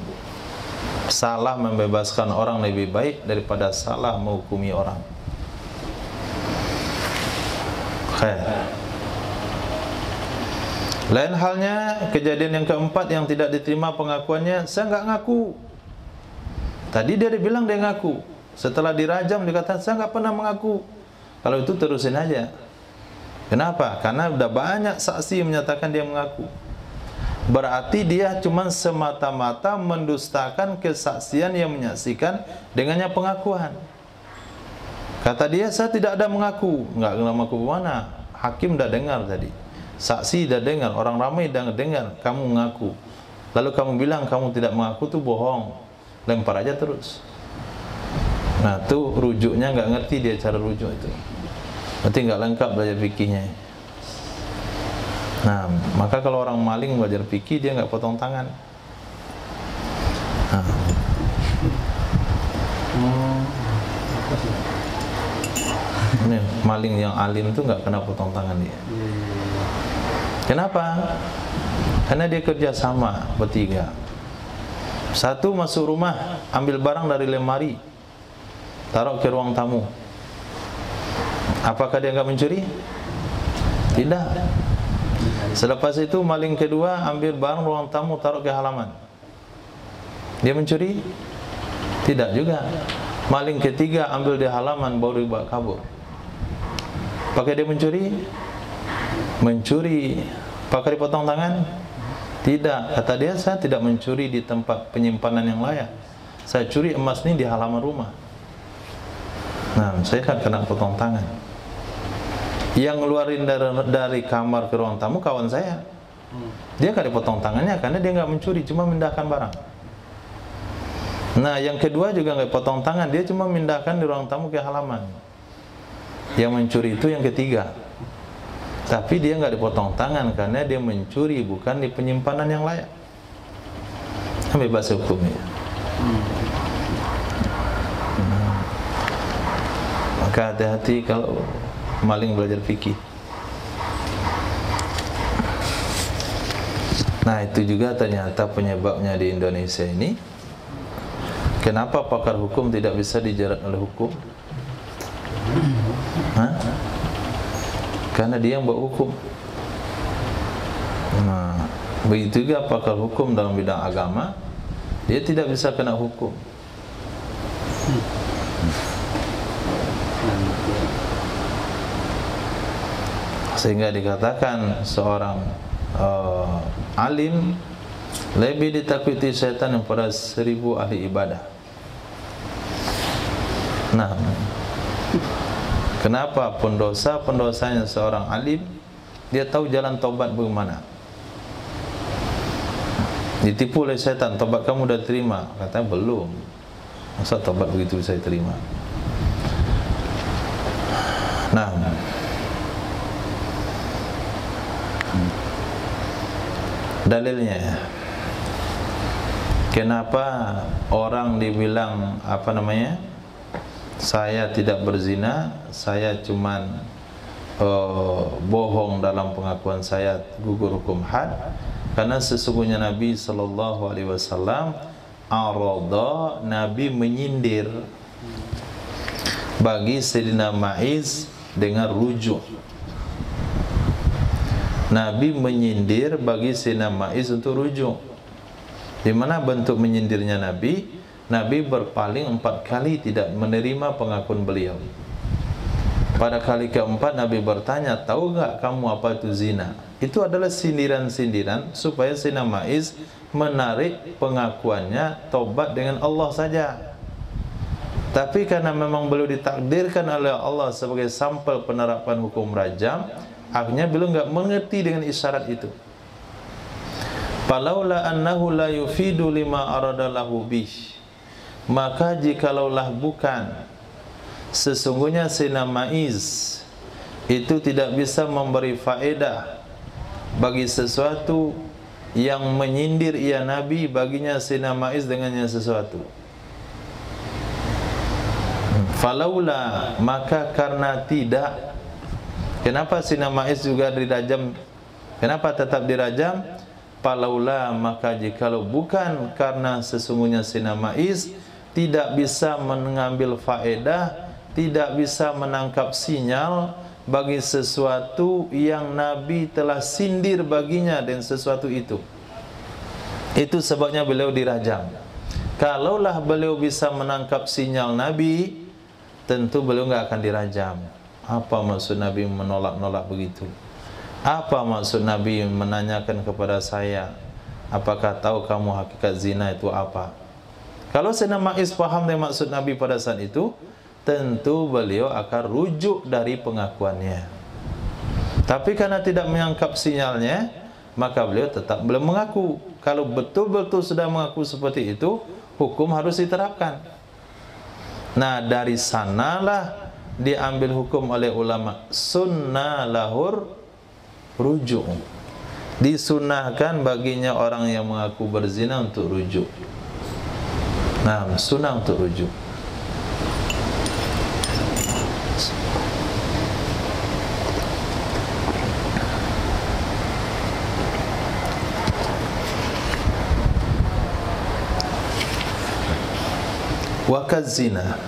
Salah membebaskan orang lebih baik daripada salah menghukumi orang. Lain halnya kejadian yang keempat yang tidak diterima pengakuannya, saya nggak ngaku. Tadi dia bilang dia ngaku, setelah dirajam dikatakan saya nggak pernah mengaku. Kalau itu terusin aja. Kenapa? Karena udah banyak saksi yang menyatakan dia mengaku. Berarti dia cuma semata-mata mendustakan kesaksian yang menyaksikan dengannya pengakuan. Kata dia, saya tidak ada mengaku. Enggak mengaku mana? Hakim dah dengar tadi, saksi dah dengar, orang ramai dah dengar kamu mengaku. Lalu kamu bilang kamu tidak mengaku, tuh bohong. Lempar aja terus. Nah, tuh rujuknya nggak ngerti dia cara rujuk itu. Berarti nggak lengkap belajar fikihnya. Nah, maka kalau orang maling belajar fikih, dia nggak potong tangan. Nah. Ini maling yang alim itu nggak kena potong tangan dia. Kenapa? Karena dia kerja sama bertiga. Satu masuk rumah, ambil barang dari lemari, taruh ke ruang tamu. Apakah dia nggak mencuri? Tidak. Selepas itu maling kedua ambil barang ruang tamu, taruh ke halaman. Dia mencuri? Tidak juga. Maling ketiga ambil di halaman, baru dibawa kabur. Apakah dia mencuri? Mencuri. Apakah dipotong tangan? Tidak. Kata dia, saya tidak mencuri di tempat penyimpanan yang layak. Saya curi emas ini di halaman rumah. Nah, saya kan kena potong tangan. Yang ngeluarin dari kamar ke ruang tamu kawan saya. Dia kan dipotong tangannya karena dia nggak mencuri, cuma memindahkan barang. Nah, yang kedua juga nggak potong tangan, dia cuma memindahkan di ruang tamu ke halaman. Yang mencuri itu yang ketiga. Tapi dia nggak dipotong tangan karena dia mencuri bukan di penyimpanan yang layak. Bebas hukumnya. Maka hati-hati kalau maling belajar fikih. Nah, itu juga ternyata penyebabnya di Indonesia ini. Kenapa pakar hukum tidak bisa dijerat oleh hukum? Hah? Karena dia yang buat hukum. Nah, begitu juga pakar hukum dalam bidang agama, dia tidak bisa kena hukum. Sehingga dikatakan seorang alim lebih ditakuti setan daripada 1000 ahli ibadah. Nah, kenapa pendosa-pendosanya seorang alim, dia tahu jalan taubat bagaimana. Ditipu oleh setan, taubat kamu sudah terima. Katanya belum. Masa taubat begitu bisa diterima? Nah, dalilnya, kenapa orang dibilang apa namanya? Saya tidak berzina, saya cuman bohong dalam pengakuan saya, gugur hukum had. karena sesungguhnya Nabi sallallahu alaihi wasallam arada, Nabi menyindir bagi Sayyidina Ma'iz dengan rujuk. Nabi menyindir bagi Sayyidina Ma'iz untuk rujuk. Di mana bentuk menyindirnya Nabi? Nabi berpaling 4 kali tidak menerima pengakuan beliau. Pada kali keempat Nabi bertanya, tahu enggak kamu apa itu zina? Itu adalah sindiran-sindiran supaya Sayyidina Ma'iz menarik pengakuannya, tobat dengan Allah saja. Tapi karena memang beliau ditakdirkan oleh Allah sebagai sampel penerapan hukum rajam, akhirnya beliau enggak mengerti dengan isyarat itu. Falaula annahu la yufidu lima aradalahu bih. Maka jikalaulah bukan sesungguhnya Sayyidina Ma'iz itu tidak bisa memberi faedah bagi sesuatu yang menyindir ia Nabi, baginya Sayyidina Ma'iz dengannya sesuatu. Falaula, maka karena tidak. Kenapa Sayyidina Ma'iz juga dirajam? Kenapa tetap dirajam? Falaula, maka jikalau bukan karena sesungguhnya Sayyidina Ma'iz tidak bisa mengambil faedah, tidak bisa menangkap sinyal bagi sesuatu yang Nabi telah sindir baginya dan sesuatu itu. Itu sebabnya beliau dirajam. Kalaulah beliau bisa menangkap sinyal Nabi, tentu beliau enggak akan dirajam. Apa maksud Nabi menolak-nolak begitu? Apa maksud Nabi menanyakan kepada saya, apakah tahu kamu hakikat zina itu apa? Kalau Sayyidina Ma'iz paham dengan maksud Nabi pada saat itu, tentu beliau akan rujuk dari pengakuannya. Tapi karena tidak menangkap sinyalnya, maka beliau tetap belum mengaku. Kalau betul-betul sudah mengaku seperti itu, hukum harus diterapkan. Nah, dari sanalah diambil hukum oleh ulama, sunnah lahur rujuk. Disunahkan baginya orang yang mengaku berzina untuk rujuk. Nah, sunnah untuk rujuk. Wakaz zina,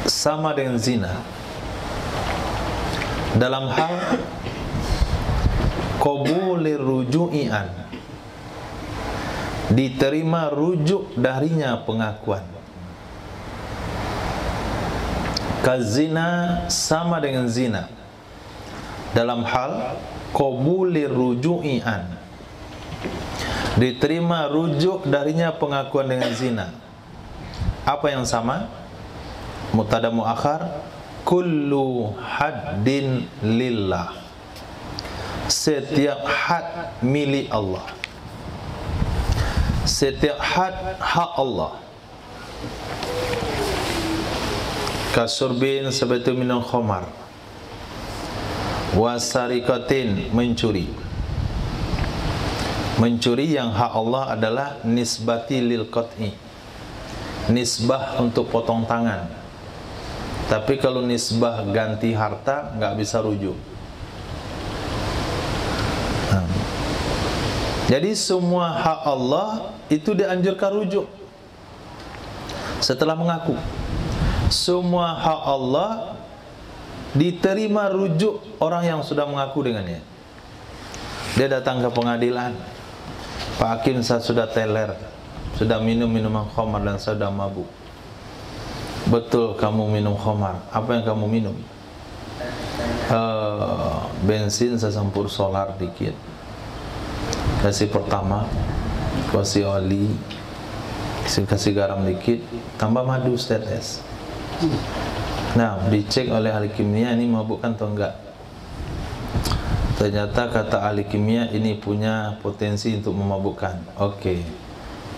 sama dengan zina dalam hal qabulir ruju'ian, diterima rujuk darinya pengakuan. Kazina sama dengan zina dalam hal qabulir ruju'ian, diterima rujuk darinya pengakuan dengan zina. Apa yang sama? Mubtada muakhar, kullu haddin lillah. Setiap had milik Allah. Setiap had hak Allah. Kasurbin seperti minum khamar. Wasarikatin, mencuri. Mencuri yang hak Allah adalah nisbati lil qat'i, nisbah untuk potong tangan. Tapi kalau nisbah ganti harta, nggak bisa rujuk. Jadi semua hak Allah itu dianjurkan rujuk setelah mengaku. Semua hak Allah diterima rujuk orang yang sudah mengaku dengannya. Dia datang ke pengadilan, Pak Hakim, saya sudah teler, sudah minum minuman khamar dan saya sudah mabuk. Betul kamu minum khamar. Apa yang kamu minum? Bensin sesampur solar dikit, kasih pertama, kasih oli, kasih garam dikit, tambah madu setetes. Nah, dicek oleh ahli kimia, ini mabukkan atau enggak. Ternyata kata ahli kimia ini punya potensi untuk memabukkan. Oke,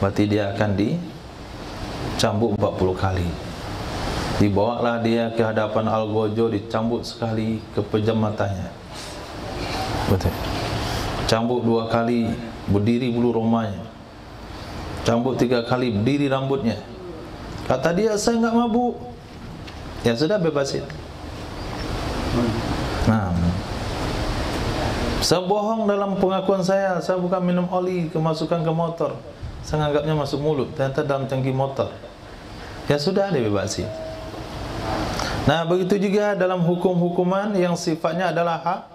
berarti dia akan dicambuk 40 kali. Dibawalah dia ke hadapan Al-Gojo, dicambuk sekali, kepejam matanya. Betul. Cambuk 2 kali, berdiri bulu romanya. Cambuk 3 kali, berdiri rambutnya. Kata dia, saya enggak mabuk. Ya sudah, bebasin. Nah, Saya bohong dalam pengakuan saya bukan minum oli kemasukan ke motor. Saya anggapnya masuk mulut, ternyata dalam tangki motor. Ya sudah, dibebasi. Nah, begitu juga dalam hukum-hukuman yang sifatnya adalah hak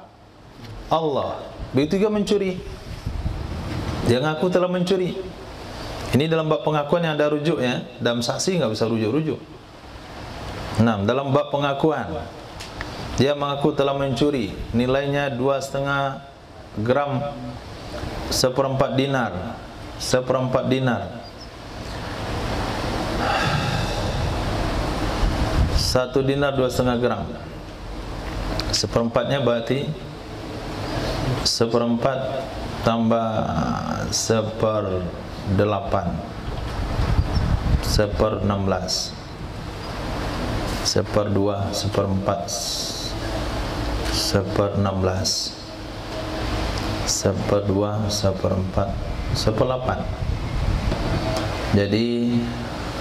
Allah. Begitu juga mencuri. Dia ngaku telah mencuri. Ini dalam bab pengakuan yang ada rujuk ya. Dalam saksi nggak bisa rujuk-rujuk. Nah, dalam bab pengakuan, dia mengaku telah mencuri, nilainya 2,5 gram, 1/4 dinar, 1/4 dinar. 1 dinar 2,5 gram. 1/4-nya berarti 1/4 tambah 1/8, 1/16, 1/2, 1/4, 1/16, 1/2, 1/4, 1/8. Jadi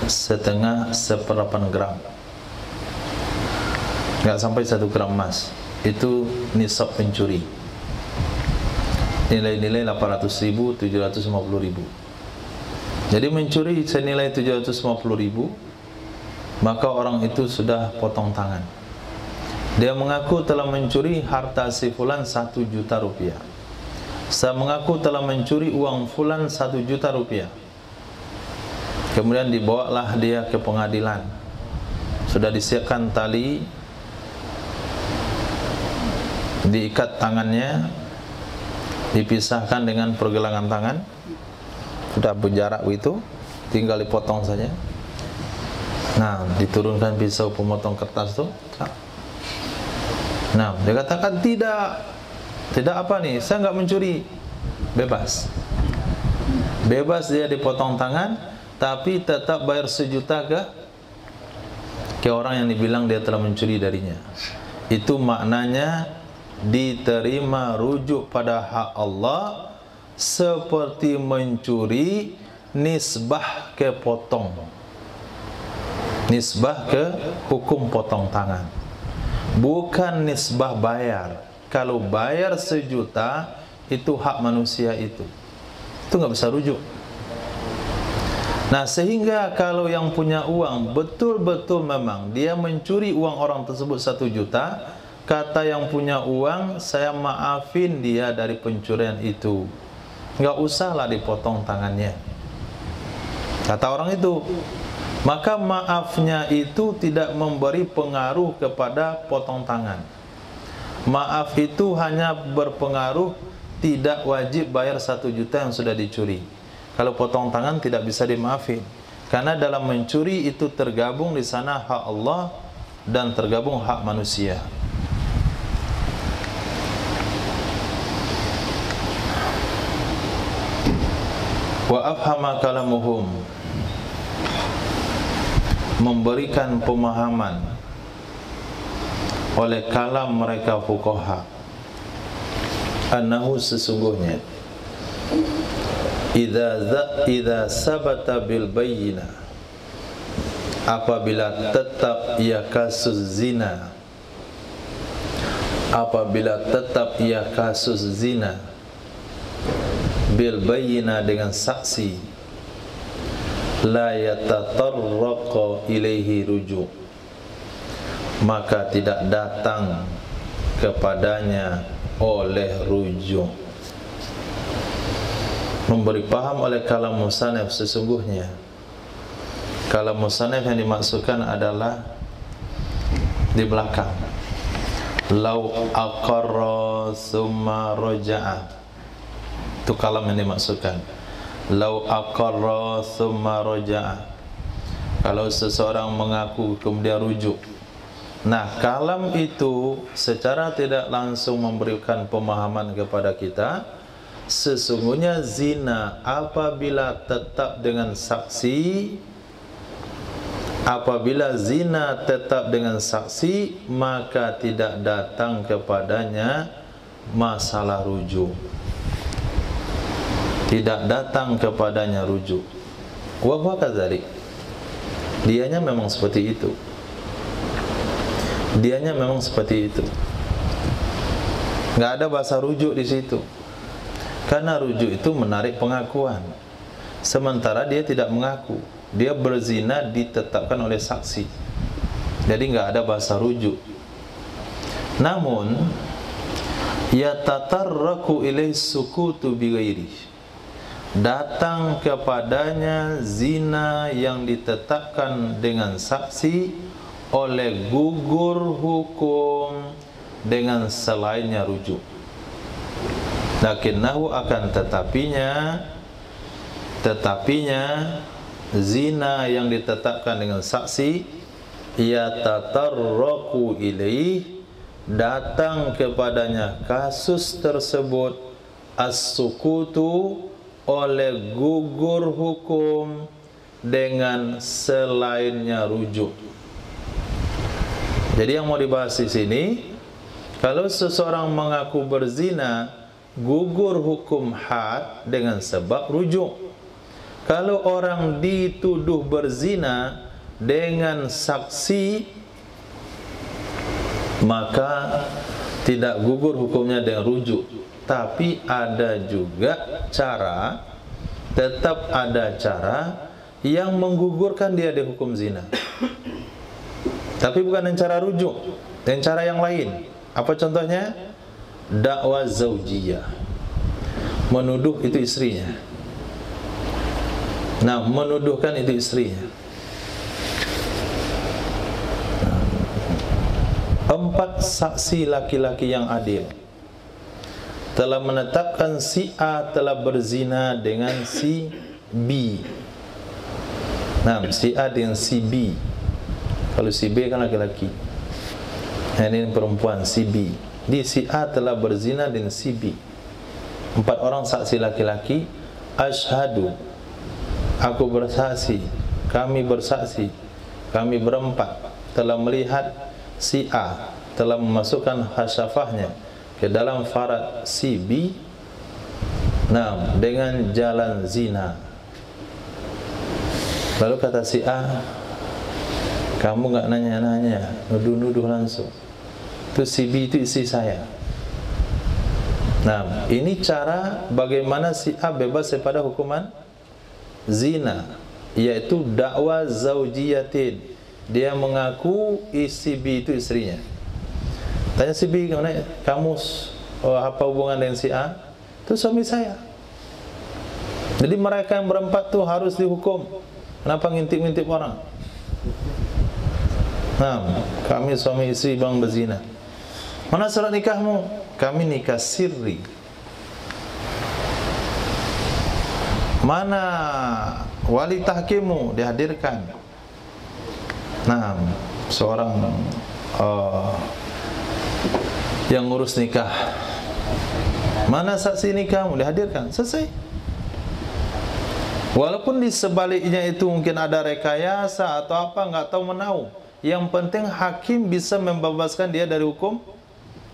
setengah 1/8 gram. Nggak sampai 1 gram emas. Itu nisab pencuri. Nilai-nilai 800.000, 750.000. Jadi mencuri senilai 750.000, maka orang itu sudah potong tangan. Dia mengaku telah mencuri harta si fulan 1 juta rupiah. Saya mengaku telah mencuri uang fulan 1 juta rupiah. Kemudian dibawalah dia ke pengadilan. Sudah disiapkan tali, diikat tangannya, dipisahkan dengan pergelangan tangan. Sudah berjarak itu, tinggal dipotong saja. Nah, diturunkan pisau pemotong kertas tuh. Nah, dia katakan tidak apa nih, saya nggak mencuri. Bebas dia dipotong tangan, tapi tetap bayar 1 juta ke orang yang dibilang dia telah mencuri darinya. Itu maknanya diterima rujuk pada hak Allah, seperti mencuri nisbah ke potong, nisbah ke hukum potong tangan, bukan nisbah bayar. Kalau bayar 1 juta itu hak manusia, itu nggak bisa rujuk. Nah, sehingga kalau yang punya uang betul-betul memang dia mencuri uang orang tersebut 1 juta, kata yang punya uang, saya maafin dia dari pencurian itu, nggak usahlah dipotong tangannya, kata orang itu. Maka maafnya itu tidak memberi pengaruh kepada potong tangan. Maaf itu hanya berpengaruh tidak wajib bayar 1 juta yang sudah dicuri. Kalau potong tangan tidak bisa dimaafin, karena dalam mencuri itu tergabung di sana hak Allah dan tergabung hak manusia. Wa afhama kalamuhum, memberikan pemahaman oleh kalam mereka fuqaha, annahu sesungguhnya idza sabata bil bayyinah, apabila tetap ia kasus zina, apabila tetap ia kasus zina, bil bayyinah dengan saksi, la yatatarraqa ilaihi rujuk, maka tidak datang kepadanya oleh rujuk. Memberi paham oleh kalam musannaf, sesungguhnya kalam musannaf yang dimaksudkan adalah di belakang, lau aqarra summa raja'a, itu kalam yang dimaksudkan. Lau aqarra summa raja'a, kalau seseorang mengaku kemudian rujuk. Nah, kalam itu secara tidak langsung memberikan pemahaman kepada kita, sesungguhnya zina apabila tetap dengan saksi, apabila zina tetap dengan saksi, maka tidak datang kepadanya masalah rujuk, tidak datang kepadanya rujuk. Wa huwa kadzalik, dianya memang seperti itu, dianya memang seperti itu. Nggak ada bahasa rujuk di situ. Karena rujuk itu menarik pengakuan. Sementara dia tidak mengaku. Dia berzina ditetapkan oleh saksi. Jadi nggak ada bahasa rujuk. Namun yatatarraku ilaihi sukutu bighairi, datang kepadanya zina yang ditetapkan dengan saksi oleh gugur hukum dengan selainnya rujuk. Lakinnahu akan tetapinya zina yang ditetapkan dengan saksi yatatarraku ilaih, datang kepadanya kasus tersebut as-sukutu oleh gugur hukum dengan selainnya rujuk. Jadi yang mau dibahas di sini, kalau seseorang mengaku berzina, gugur hukum had dengan sebab rujuk. Kalau orang dituduh berzina dengan saksi, maka tidak gugur hukumnya dengan rujuk. Tapi ada juga cara, tetap ada cara yang menggugurkan dia di hukum zina. Tapi bukan dengan cara rujuk, dengan cara yang lain. Apa contohnya? Dakwah zaujiyah, menuduh itu istrinya. Nah, menuduhkan itu istrinya. 4 saksi laki-laki yang adil telah menetapkan si A telah berzina dengan si B. Nah, si A dengan si B. Kalau si B kan laki-laki, ini perempuan, si B. Di si A telah berzina dengan si B. 4 orang saksi laki-laki. Asyhadu, aku bersaksi, kami bersaksi, kami berempat telah melihat si A telah memasukkan hasyafahnya ke dalam farad si B, nah, dengan jalan zina. Lalu kata si A, kamu nggak nanya-nanya, nuduh-nuduh langsung. Itu si B itu istri saya. Nah, ini cara bagaimana si A bebas daripada hukuman zina, yaitu dakwah zaujiyatin. Dia mengaku si B itu istrinya. Tanya si B, kamu apa hubungan dengan si A? Itu suami saya. Jadi mereka yang berempat tuh harus dihukum. Kenapa ngintip-ngintip orang? Nah, kami suami istri bang berzina. Mana surat nikahmu? Kami nikah sirri. Mana wali tahkimmu? Dihadirkan. Nah, seorang yang ngurus nikah. Mana saksi nikahmu? Dihadirkan. Selesai. Walaupun di sebaliknya itu mungkin ada rekayasa atau apa, nggak tahu menahu. Yang penting hakim bisa membebaskan dia dari hukum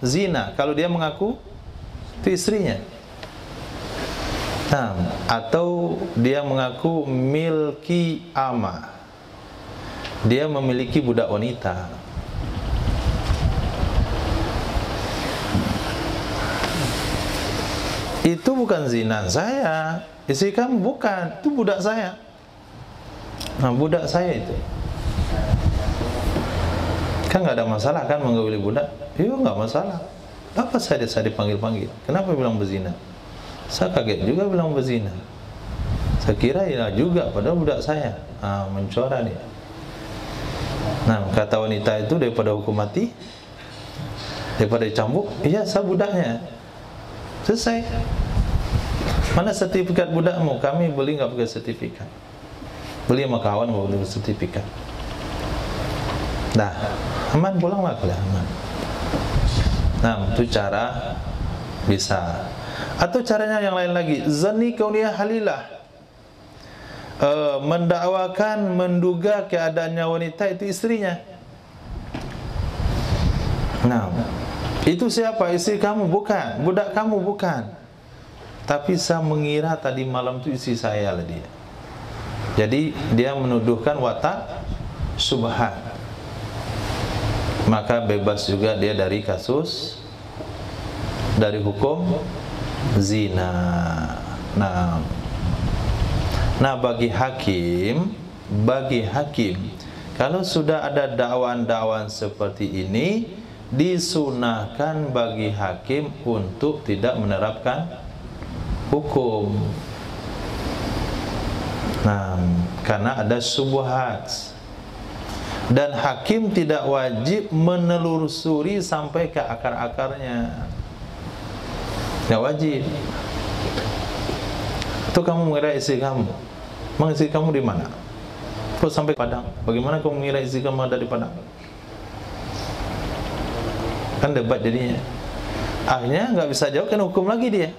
zina kalau dia mengaku itu istrinya. Nah, atau dia mengaku milki ama, dia memiliki budak wanita. Itu bukan zina saya, istri kamu bukan, itu budak saya. Nah, budak saya itu kan nggak ada masalah kan menggawili budak? Iya, nggak masalah. Apa saya dipanggil-panggil? Kenapa bilang berzina? Saya kaget juga bilang berzina. Saya kira ya juga, padahal budak saya. Nah, mencora dia. Nah, kata wanita itu daripada hukum mati, daripada dicambuk, iya saya budaknya. Selesai. Mana sertifikat budakmu? Kami beli nggak pakai sertifikat. Beli sama kawan nggak beli sertifikat. Nah, aman, pulanglah kalian, aman. Nah, itu cara bisa. Atau caranya yang lain lagi, zani kauniyah halilah, mendakwakan, menduga keadaannya wanita itu istrinya. Nah, itu siapa? Istri kamu bukan, budak kamu bukan. Tapi saya mengira tadi malam itu istri saya lah dia. Jadi dia menuduhkan watak subhat. Maka bebas juga dia dari kasus dari hukum zina. Nah, bagi hakim, kalau sudah ada dakwaan-dakwaan seperti ini, disunahkan bagi hakim untuk tidak menerapkan hukum. Nah, karena ada syubhat. Dan hakim tidak wajib menelusuri sampai ke akar-akarnya. Tidak wajib. Itu kamu mengira istri kamu. Memang istri kamu di mana? Kok sampai Padang? Bagaimana kamu mengira istri kamu ada di Padang? Kan debat jadinya. Akhirnya nggak bisa jawab, kan hukum lagi dia.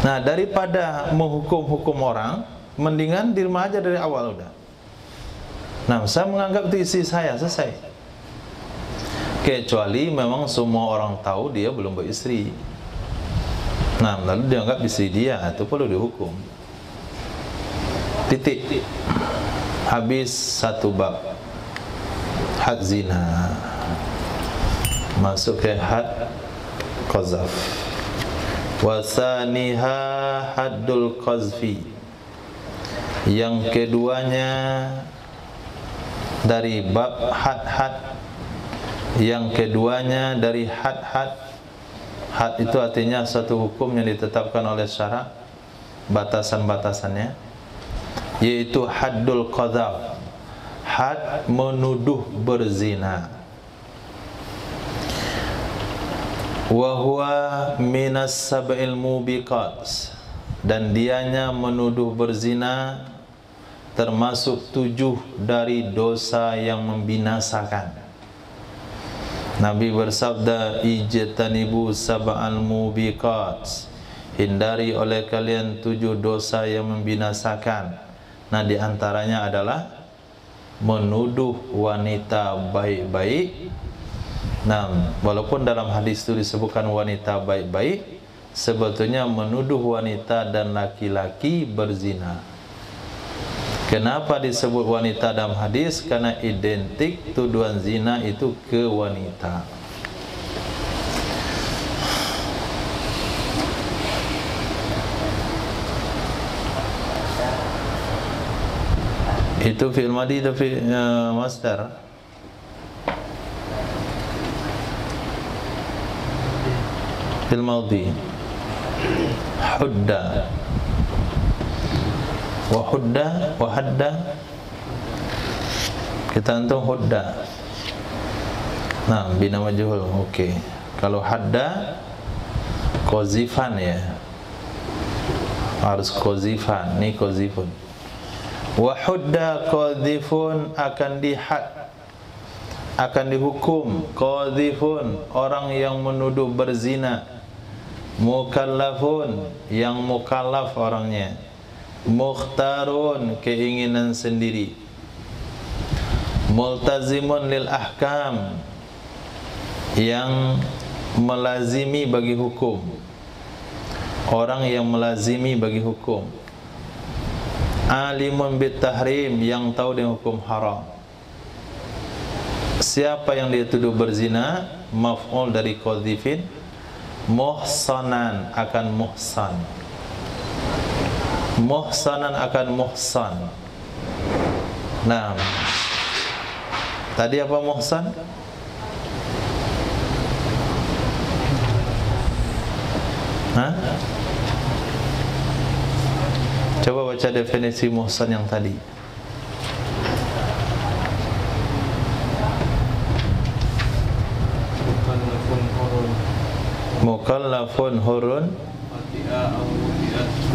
Nah, daripada menghukum-hukum orang, mendingan di rumah aja dari awal udah. Nah, saya menganggap itu istri saya, selesai. Kecuali memang semua orang tahu dia belum beristri. Nah, lalu dianggap istri dia, itu perlu dihukum. Titik. Habis satu bab. Had zina. Masuk ke had qazaf. Wasaniha haddul qazfi. Yang keduanya dari bab had-had, yang keduanya dari had-had. Had itu artinya satu hukum yang ditetapkan oleh syara, batasan-batasannya, yaitu haddul qadzaf, had menuduh berzina. Wa huwa minas sab'il mubiqat, dan dianya menuduh berzina termasuk 7 dari dosa yang membinasakan. Nabi bersabda, ijtanibu sab'al mubiqat, hindari oleh kalian 7 dosa yang membinasakan. Nah, di antaranya adalah menuduh wanita baik-baik. Nah, walaupun dalam hadis itu disebutkan wanita baik-baik, sebetulnya menuduh wanita dan laki-laki berzina. Kenapa disebut wanita dalam hadis? Karena identik tuduhan zina itu ke wanita. Itu fi'il madhi, itu fi'il masdar. Fi'il madhi. Hudda. Wahudda, wahadda. Kita antum hudda. Nah, bina majhul. Oke. Kalau hadda, qazifan ya. Harus qazifan, ni qazifun. Wahudda qazifun, akan dihad, akan dihukum. Qazifun, orang yang menuduh berzina. Mukallafun, yang mukallaf orangnya. Mukhtarun, keinginan sendiri. Multazimun lil ahkam, yang melazimi bagi hukum. Orang yang melazimi bagi hukum. Alimun bit tahrim, yang tahu dengan hukum haram. Siapa yang dituduh berzina? Maf'ul dari qadzifin. Muhsanan, akan muhsan. Muhsanan, akan muhsan. Nah, tadi apa muhsan? Hah? Coba baca definisi muhsan yang tadi. Mukallafun hurun,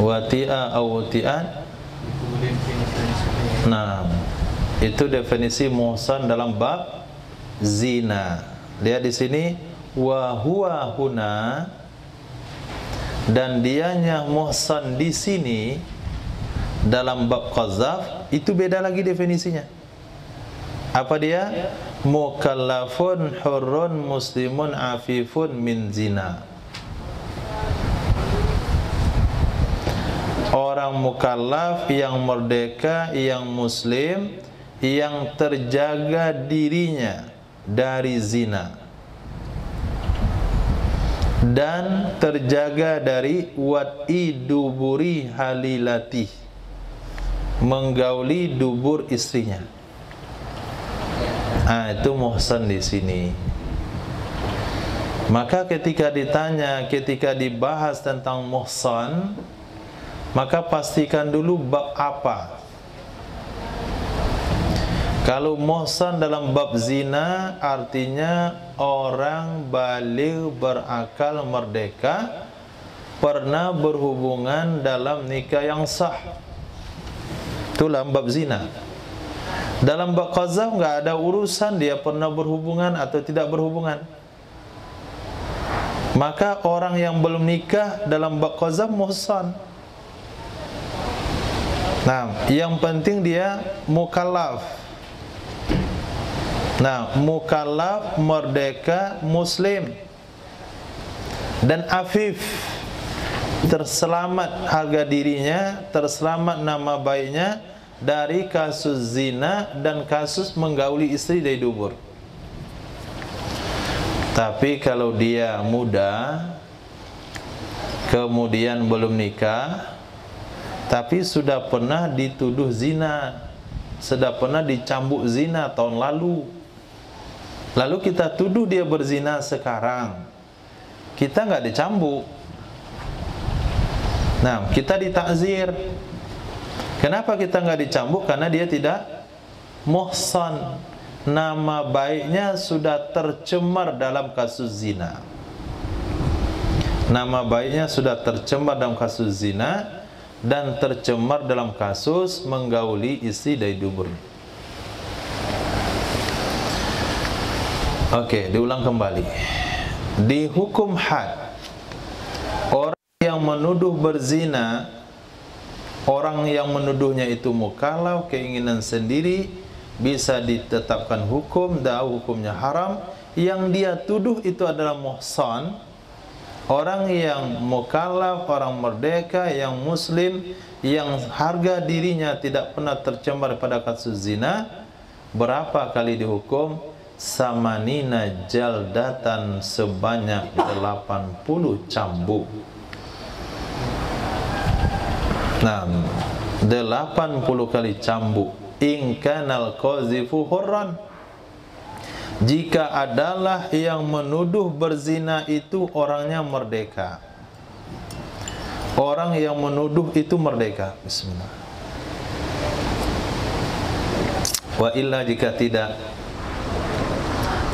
wati'a aw wati'at. Nah, itu definisi muhsan dalam bab zina. Lihat di sini, wa huwa huna, dan dianya muhsan di sini dalam bab qazaf itu beda lagi definisinya. Apa dia? Mukallafun hurrun muslimun afifun min zina. Orang mukallaf yang merdeka, yang muslim, yang terjaga dirinya dari zina. dan terjaga dari wad'i duburi halilati, menggauli dubur istrinya. Itu muhsan di sini. Maka ketika ditanya, ketika dibahas tentang muhsan, maka pastikan dulu bab apa. Kalau muhsan dalam bab zina, artinya orang baligh, berakal, merdeka, pernah berhubungan dalam nikah yang sah. Itulah bab zina. Dalam bab qazaf enggak ada urusan dia pernah berhubungan atau tidak berhubungan. Maka orang yang belum nikah dalam bab qazaf muhsan. Nah, yang penting dia mukallaf. Nah, mukallaf, merdeka, muslim dan afif, terselamat harga dirinya, terselamat nama baiknya dari kasus zina dan kasus menggauli istri dari dubur. Tapi kalau dia muda, kemudian belum nikah, tapi sudah pernah dituduh zina, sudah pernah dicambuk zina tahun lalu, lalu kita tuduh dia berzina sekarang, kita nggak dicambuk. Nah, kita ditakzir. Kenapa kita nggak dicambuk? Karena dia tidak muhsan. Nama baiknya sudah tercemar dalam kasus zina. Nama baiknya sudah tercemar dalam kasus zina dan tercemar dalam kasus menggauli istri dari dubur. Oke, diulang kembali. Di hukum had, orang yang menuduh berzina, orang yang menuduhnya itu mukallaf, keinginan sendiri, bisa ditetapkan hukum, dan hukumnya haram. Yang dia tuduh itu adalah muhsan, orang yang mukallaf, orang merdeka, yang muslim, yang harga dirinya tidak pernah tercemar pada kasus zina. Berapa kali dihukum? Samanina jaldatan, sebanyak 80 cambuk. Nah, 80 kali cambuk. In kanal qazifu hurran, jika adalah yang menuduh berzina itu orangnya merdeka. Orang yang menuduh itu merdeka. Bismillah. Wa illa, jika tidak,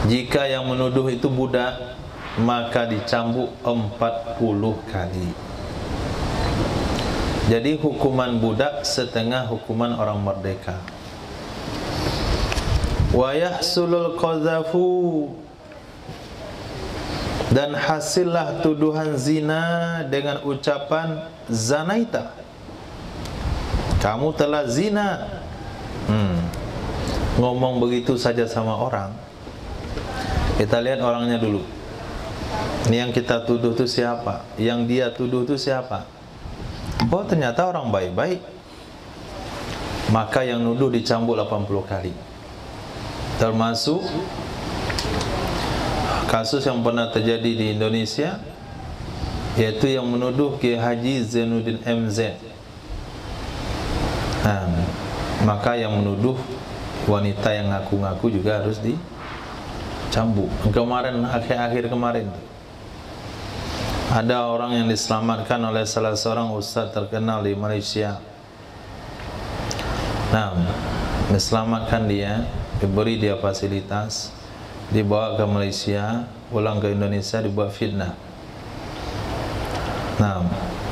jika yang menuduh itu budak, maka dicambuk 40 kali. Jadi hukuman budak setengah hukuman orang merdeka. Wa yahsulul qazafu, dan hasillah tuduhan zina dengan ucapan zanaita, kamu telah zina. Ngomong begitu saja sama orang. Kita lihat orangnya dulu. Ini yang kita tuduh itu siapa? Yang dia tuduh itu siapa? Oh, ternyata orang baik-baik. Maka yang nuduh dicambuk 80 kali. Termasuk kasus yang pernah terjadi di Indonesia, yaitu yang menuduh Kiai Haji Zainuddin MZ. Maka yang menuduh wanita yang ngaku-ngaku juga harus dicambuk. Kemarin, akhir-akhir kemarin, ada orang yang diselamatkan oleh salah seorang ustaz terkenal di Malaysia. Diselamatkan dia, diberi dia fasilitas, dibawa ke Malaysia, pulang ke Indonesia, dibuat fitnah.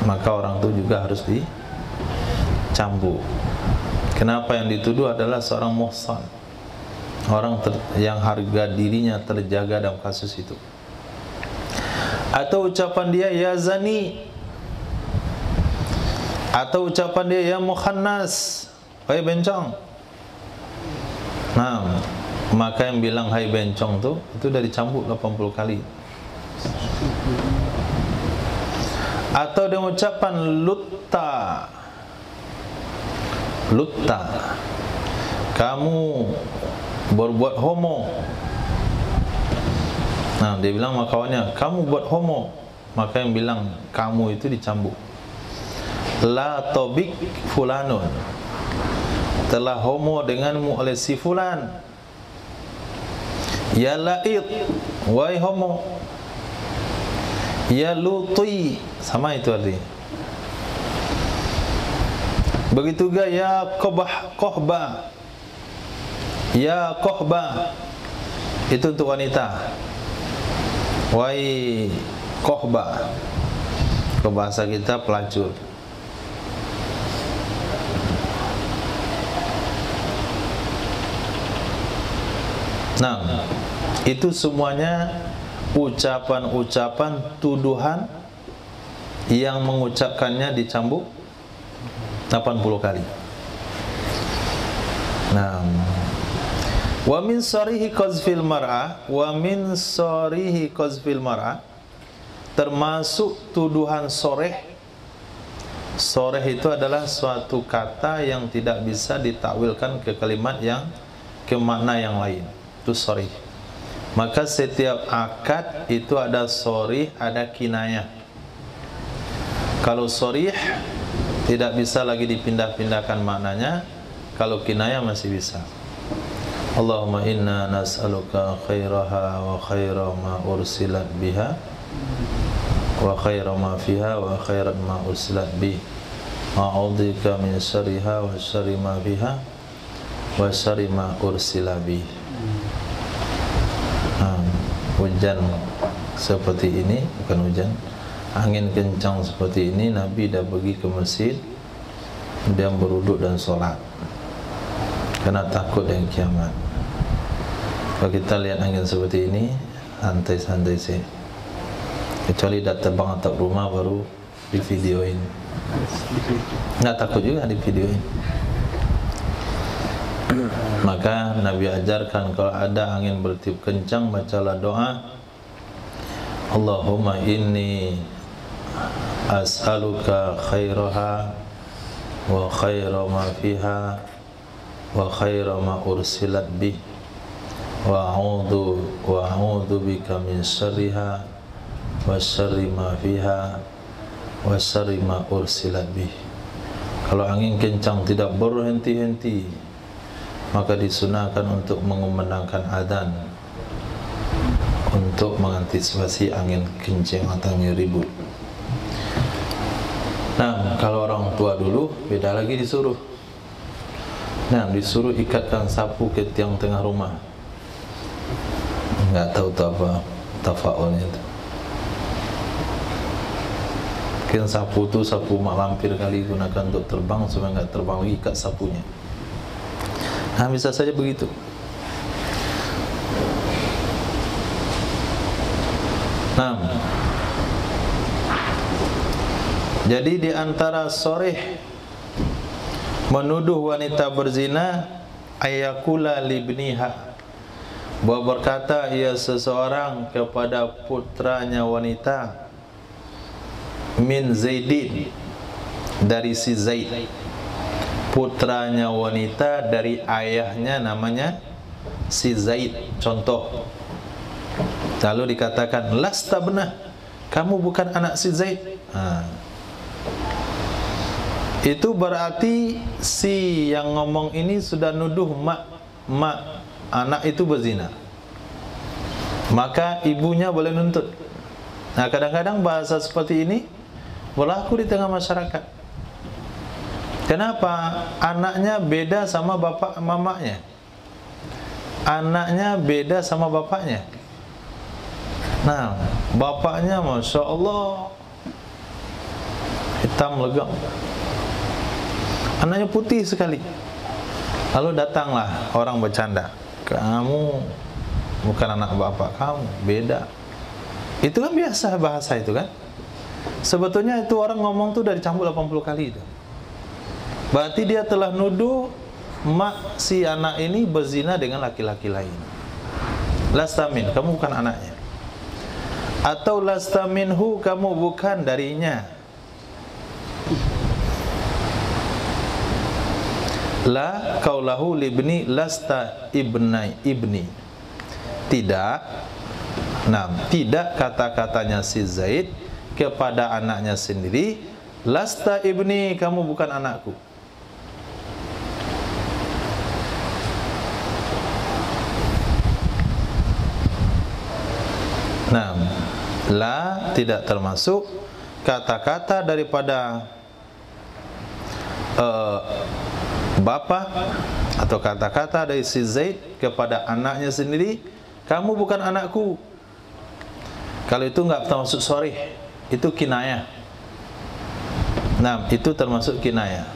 Maka orang itu juga harus dicambuk. Kenapa? Yang dituduh adalah seorang muhsan, orang yang harga dirinya terjaga dalam kasus itu. Atau ucapan dia ya zani, atau ucapan dia ya mukhannas, hai bencong. Maka yang bilang hai bencong itu udah dicambuk 80 kali. Atau dia ucapan lutta, lutta, kamu berbuat homo. Dia bilang sama kawannya, kamu buat homo. maka yang bilang kamu itu dicambuk. La tobik fulanun, telah homo denganmu oleh si fulan. Ya la'id, wahai homo. Ya luti, sama itu artinya. Begitu juga ya kohba. Ya kohba, itu untuk wanita. Wahai kohba, ke bahasa kita pelacur. Nah, itu semuanya ucapan-ucapan tuduhan yang mengucapkannya dicambuk 80 kali. Nah, wa min sarihi qazfil mar'ah, termasuk tuduhan soreh. Soreh itu adalah suatu kata yang tidak bisa ditakwilkan ke kalimat yang ke makna yang lain. Itu sorih. Maka setiap akad itu ada sorih, ada kinayah. Kalau sorih tidak bisa lagi dipindah-pindahkan maknanya, kalau kinayah masih bisa. Allahumma inna nas'aluka khairaha wa khaira ma ursilat biha wa khaira ma fiha wa khairat ma ursilat bi. A'udzubika min syarriha wa syarri ma fiha wa syarri ma ursila bi. Hujan seperti ini, bukan hujan, angin kencang seperti ini, Nabi dah pergi ke masjid, dia beruduk dan solat karena takut dengan kiamat. Kalau kita lihat angin seperti ini, santai-santai sih, kecuali dah terbang atap rumah baru di videoin. Nggak takut juga di videoin. Maka Nabi ajarkan kalau ada angin bertiup kencang, bacalah doa, Allahumma inni as'aluka khairaha wa khaira ma fiha wa khaira ma ursilat bih wa a'udzu bika min syarriha wa syarri ma fiha wa syarri ma ursilat bih. Kalau angin kencang tidak berhenti-henti, maka disunahkan untuk mengumandangkan adzan untuk mengantisipasi angin kencang atau angin ribut. Nah, kalau orang tua dulu beda lagi disuruh. Nah, disuruh ikatkan sapu ke tiang tengah rumah. Enggak tahu apa tafaulnya itu. Mungkin sapu itu sapu mak lampir kali gunakan untuk terbang, supaya enggak terbang lagi, ikat sapunya. Nah, bisa saja begitu. Nah, jadi di antara soreh menuduh wanita berzina, ayakula libniha, bahwa berkata ia seseorang kepada putranya wanita, min Zaidin, dari si Zaid, putranya wanita dari ayahnya namanya si Zaid, contoh. Lalu dikatakan lasta benah, kamu bukan anak si Zaid. Itu berarti si yang ngomong ini sudah nuduh mak anak itu berzina. Maka ibunya boleh nuntut. Nah, kadang-kadang bahasa seperti ini berlaku di tengah masyarakat. Kenapa? Anaknya beda sama bapak mamanya. Anaknya beda sama bapaknya. Nah, bapaknya Masya Allah hitam legam, anaknya putih sekali. Lalu datanglah orang bercanda, kamu bukan anak bapak kamu, beda. Itu kan biasa bahasa itu kan. Sebetulnya itu orang ngomong tuh dari cambuk 80 kali itu. Berarti dia telah nuduh mak si anak ini berzina dengan laki-laki lain. Lastamin, kamu bukan anaknya. Atau lastaminhu, kamu bukan darinya. La kaulahu libni lasta ibni. Tidak. Nah, tidak kata-katanya si Zaid, kepada anaknya sendiri, lasta ibni, kamu bukan anakku. Nah, la tidak termasuk kata-kata daripada bapa atau kata-kata dari si Zaid kepada anaknya sendiri, kamu bukan anakku. Kalau itu enggak termasuk sharih, itu kinayah. Nah, itu termasuk kinayah.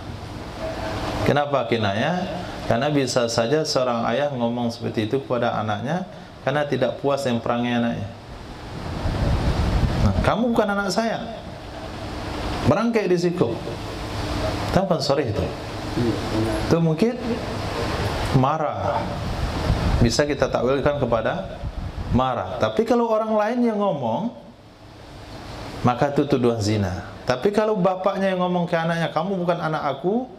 Kenapa kinayah? Karena bisa saja seorang ayah ngomong seperti itu kepada anaknya karena tidak puas yang perangai anaknya. Nah, kamu bukan anak saya. Berangkai di siku. Tahu kan sharih itu? Itu mungkin marah. Bisa kita takwilkan kepada marah. Tapi kalau orang lain yang ngomong, maka itu tuduhan zina. Tapi kalau bapaknya yang ngomong ke anaknya, kamu bukan anak aku,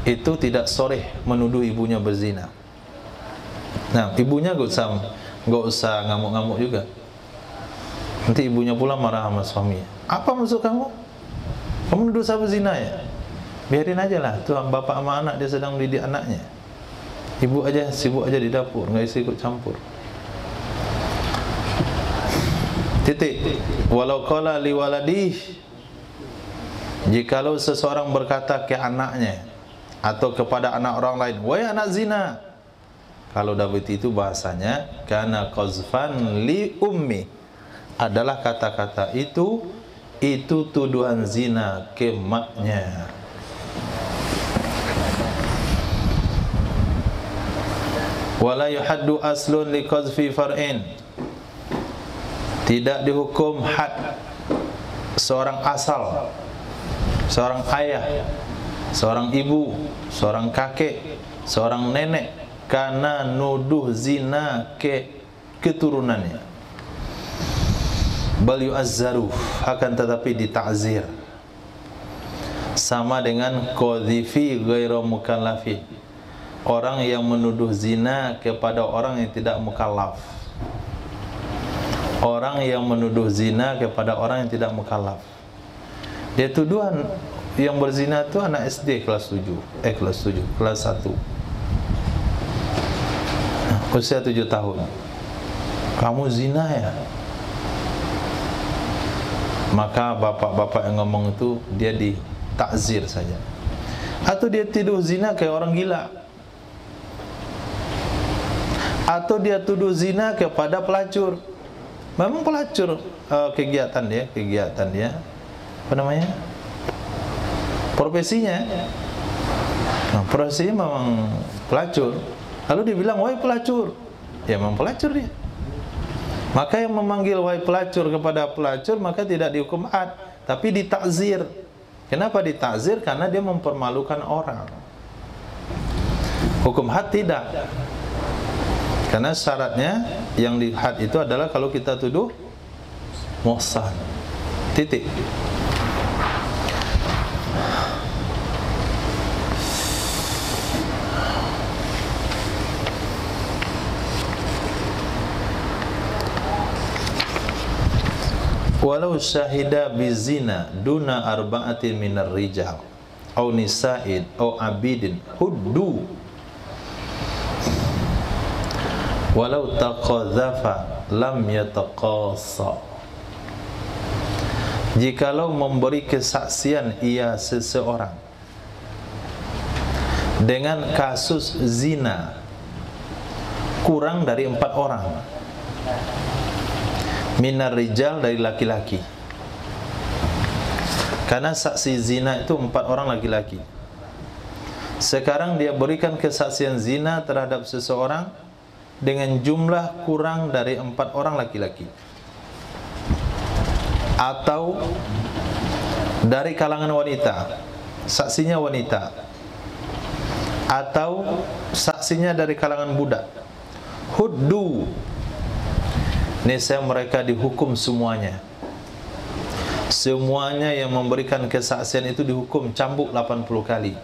itu tidak sharih menuduh ibunya berzina. Nah, ibunya gak usah ngamuk-ngamuk juga. Nanti ibunya pula marah sama suami. Apa maksud kamu? Kamu nuduh saya berzina ya? Biarin aja lah, tuh bapak sama anak dia sedang mendidik anaknya. Ibu aja sibuk aja di dapur, nggak isi ikut campur. Titik. Walau qala liwaladih, jikalau seseorang berkata ke anaknya atau kepada anak orang lain, wahai anak zina, kalau David itu bahasanya kana qazfan li ummi, adalah kata-kata itu tuduhan zina ke maknya. Wala yuhaddu aslun li qazfi far'in, tidak dihukum had seorang asal, seorang ayah, seorang ibu, seorang kakek, seorang nenek karena nuduh zina ke keturunannya. Bal yu'azzaru, akan tetapi dita'zir. Sama dengan qadhifi ghairu mukallafin, orang yang menuduh zina kepada orang yang tidak mukallaf. Orang yang menuduh zina kepada orang yang tidak mukallaf, dia tuduhan yang berzina itu anak SD kelas 1, usia 7 tahun. Kamu zina ya? Maka bapak-bapak yang ngomong itu dia ditakzir saja. Atau dia tuduh zina kayak orang gila. Atau dia tuduh zina kepada pelacur. Memang pelacur, kegiatan dia apa namanya, profesinya. Nah, profesinya memang pelacur. Lalu dibilang wahai pelacur, ya memang pelacur dia. Maka yang memanggil wahai pelacur kepada pelacur, maka tidak dihukum had, tapi ditakzir. Kenapa ditakzir? Karena dia mempermalukan orang. Hukum had tidak. Karena syaratnya yang di had itu adalah kalau kita tuduh muhsan. Titik. Walau syahida bizina duna arba'atin minar rijal au nisa'id au abidin huddu walau taqadzafa lam yataqassa. Jikalau memberi kesaksian ia seseorang dengan kasus zina kurang dari 4 orang, minar rijal, dari laki-laki. Karena saksi zina itu 4 orang laki-laki. Sekarang dia berikan kesaksian zina terhadap seseorang dengan jumlah kurang dari 4 orang laki-laki, atau dari kalangan wanita, saksinya wanita, atau saksinya dari kalangan budak. Huddu, niscaya mereka dihukum semuanya. Semuanya yang memberikan kesaksian itu dihukum cambuk 80 kali.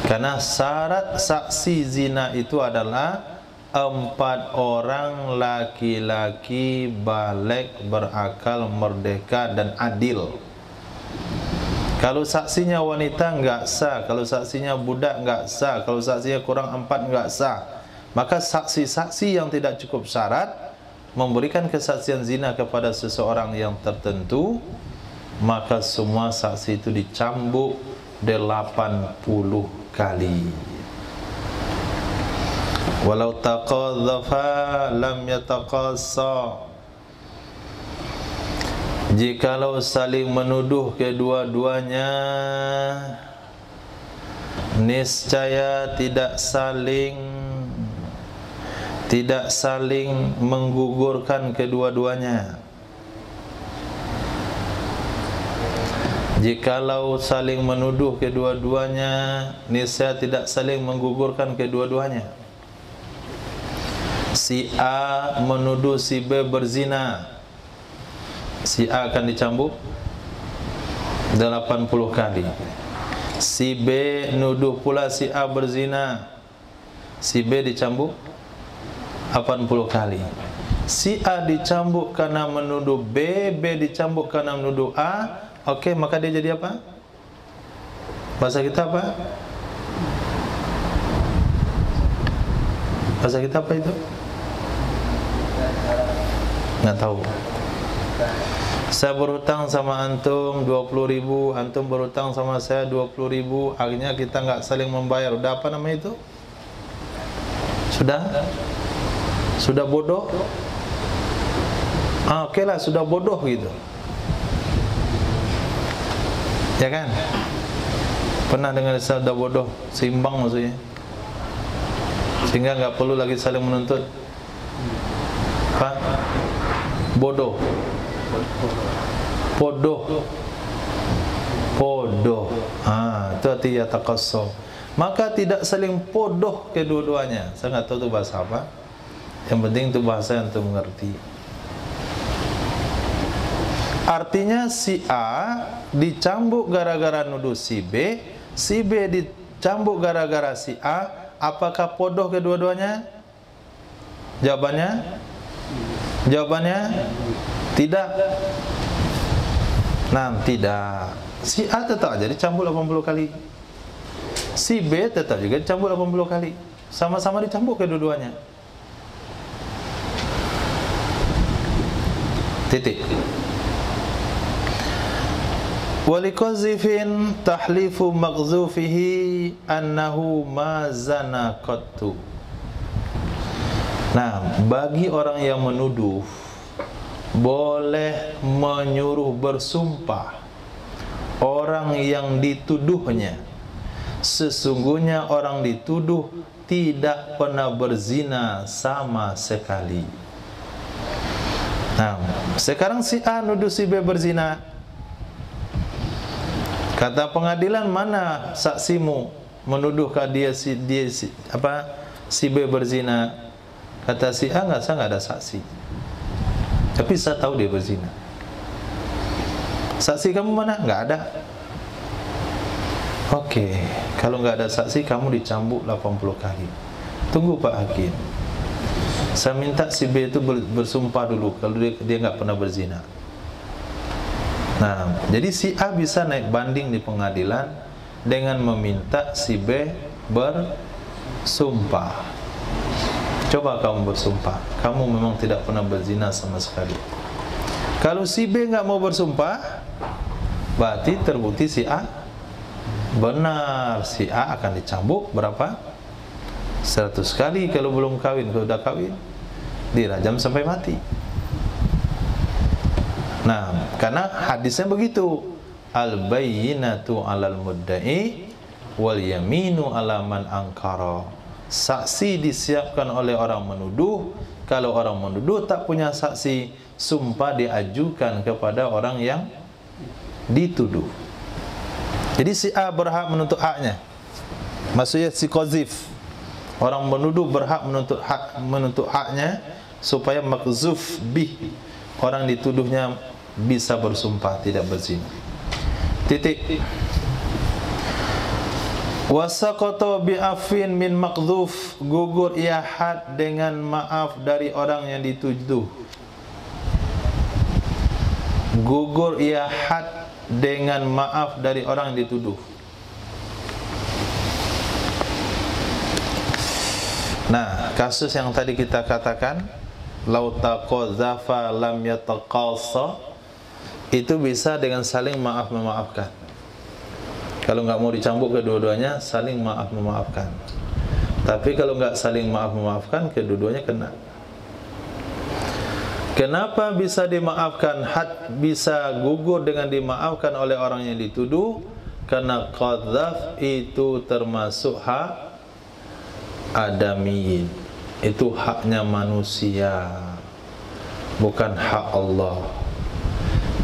Karena syarat saksi zina itu adalah 4 orang laki-laki balik, berakal, merdeka dan adil. Kalau saksinya wanita enggak sah, kalau saksinya budak enggak sah, kalau saksinya kurang 4 enggak sah. Maka saksi-saksi yang tidak cukup syarat memberikan kesaksian zina kepada seseorang yang tertentu, maka semua saksi itu dicambuk 80 kali. Walau taqadzafa lam yataqassa. Jikalau saling menuduh kedua-duanya, niscaya tidak saling menggugurkan kedua-duanya. Jikalau saling menuduh kedua-duanya, niscaya tidak saling menggugurkan kedua-duanya. Si A menuduh si B berzina, si A akan dicambuk 80 kali. Si B nuduh pula si A berzina, si B dicambuk 80 kali. Si A dicambuk karena menuduh B, B dicambuk karena menuduh A. Oke, maka dia jadi apa? Bahasa kita apa? Bahasa kita apa itu? Nggak tahu. Saya berhutang sama antum 20.000, antum berhutang sama saya 20.000, akhirnya kita nggak saling membayar. Udah apa namanya itu? Sudah bodoh? Oke lah, sudah bodoh gitu. Ya kan? Pernah dengar istilah sudah bodoh? Seimbang maksudnya. Sehingga nggak perlu lagi saling menuntut. Apa? Bodoh. Itu arti yataqassa. Maka tidak saling podoh kedua-duanya. Saya nggak tahu itu bahasa apa. Yang penting itu bahasa yang antum mengerti. Artinya si A dicambuk gara-gara nuduh si B dicambuk gara-gara si A. Apakah podoh kedua-duanya? Jawabannya tidak. Nah, tidak. Si A tetap aja dicambuk 80 kali. Si B tetap juga dicambuk 80 kali. Sama-sama dicambuk kedua-duanya. Titik. Walikazifin tahlifu maghzufihi annahu ma zana qattu. Nah, bagi orang yang menuduh boleh menyuruh bersumpah orang yang dituduhnya, sesungguhnya orang dituduh tidak pernah berzina sama sekali. Nah, sekarang si A nuduh si B berzina. Kata pengadilan, mana saksimu menuduh si B berzina? Kata si A, saya nggak ada saksi. Tapi saya tahu dia berzina. Saksi kamu mana? Nggak ada. Oke, kalau nggak ada saksi, kamu dicambuk 80 kali. Tunggu Pak Hakim. Saya minta si B itu bersumpah dulu kalau dia nggak pernah berzina. Nah, jadi si A bisa naik banding di pengadilan dengan meminta si B bersumpah. Coba kamu bersumpah, kamu memang tidak pernah berzina sama sekali. Kalau si B nggak mau bersumpah, berarti terbukti si A benar. Si A akan dicambuk berapa? 100 kali kalau belum kawin. Kalau udah kawin, dirajam sampai mati. Nah, karena hadisnya begitu. Al-bayyinatu 'alal mudda'i wal yaminu 'ala man ankara. Saksi disiapkan oleh orang menuduh. Kalau orang menuduh tak punya saksi, sumpah diajukan kepada orang yang dituduh. Jadi si A berhak menuntut haknya. Maksudnya si qazif, orang menuduh berhak menuntut haknya supaya makzuf bih, orang dituduhnya bisa bersumpah tidak berzina. Titik. Wasaqata bi'afin min maqdhuf, gugur ia had dengan maaf dari orang yang dituduh. Gugur ia had dengan maaf dari orang yang dituduh. Nah, kasus yang tadi kita katakan, lau taqadzafa lam yataqassa, itu bisa dengan saling maaf memaafkan. Kalau nggak mau dicambuk kedua-duanya, saling maaf memaafkan. Tapi kalau nggak saling maaf memaafkan, kedua-duanya kena. Kenapa bisa dimaafkan? Had bisa gugur dengan dimaafkan oleh orang yang dituduh, karena qadzaf itu termasuk hak adamiyin. Itu haknya manusia, bukan hak Allah.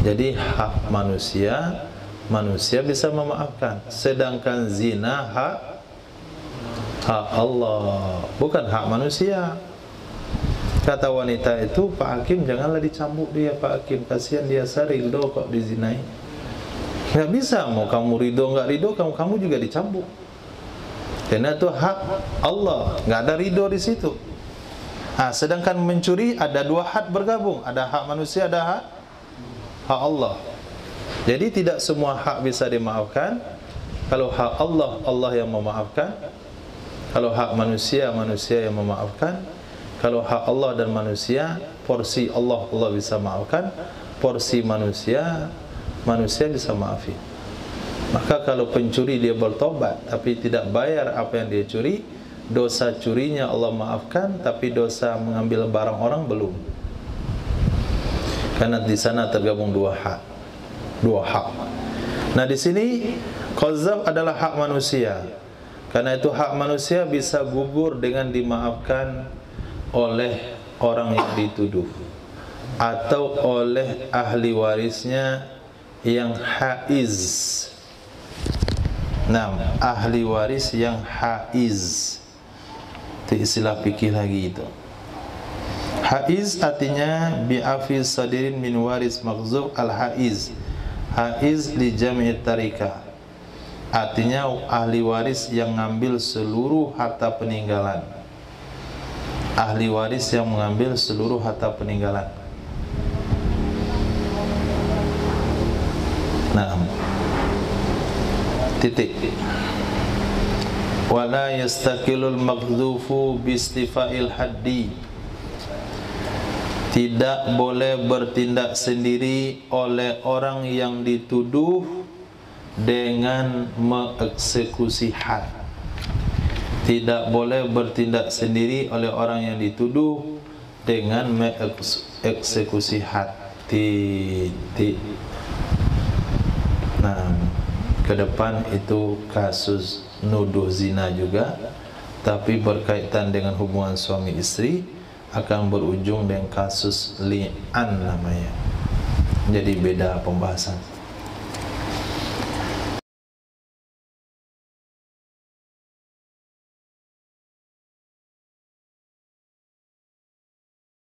Jadi hak manusia, manusia bisa memaafkan. Sedangkan zina hak Allah, bukan hak manusia. Kata wanita itu, Pak Hakim janganlah dicambuk dia, Pak Hakim, kasihan dia, saya ridho kok dizinai. Nggak bisa, mau kamu ridho nggak ridho, kamu juga dicambuk. Karena itu hak Allah, nggak ada ridho di situ. Nah, sedangkan mencuri ada dua hak bergabung, ada hak manusia, ada hak Allah. Jadi tidak semua hak bisa dimaafkan. Kalau hak Allah, Allah yang memaafkan. Kalau hak manusia, manusia yang memaafkan. Kalau hak Allah dan manusia, porsi Allah, Allah bisa maafkan. Porsi manusia, manusia bisa maafin. Maka kalau pencuri dia bertobat tapi tidak bayar apa yang dia curi, dosa curinya Allah maafkan, tapi dosa mengambil barang orang belum. Karena di sana tergabung dua hak. Nah, di sini qadzaf adalah hak manusia. Karena itu hak manusia bisa gugur dengan dimaafkan oleh orang yang dituduh atau oleh ahli warisnya yang haiz. Nah, ahli waris yang haiz, itu istilah fikih lagi itu. Haiz artinya bi'afiz sadirin min waris maghzub al-haiz. Haiz li jami' tarika, artinya ahli waris yang ngambil seluruh harta peninggalan. Ahli waris yang mengambil seluruh harta peninggalan. Nah, titik. Wala yastaqilul maghzufu bistifa'il haddi, tidak boleh bertindak sendiri oleh orang yang dituduh dengan mengeksekusi had. Tidak boleh bertindak sendiri oleh orang yang dituduh dengan mengeksekusi had. Titik. Nah, ke depan itu kasus nuduh zina juga, tapi berkaitan dengan hubungan suami istri, akan berujung dengan kasus li'an namanya. Jadi beda pembahasan.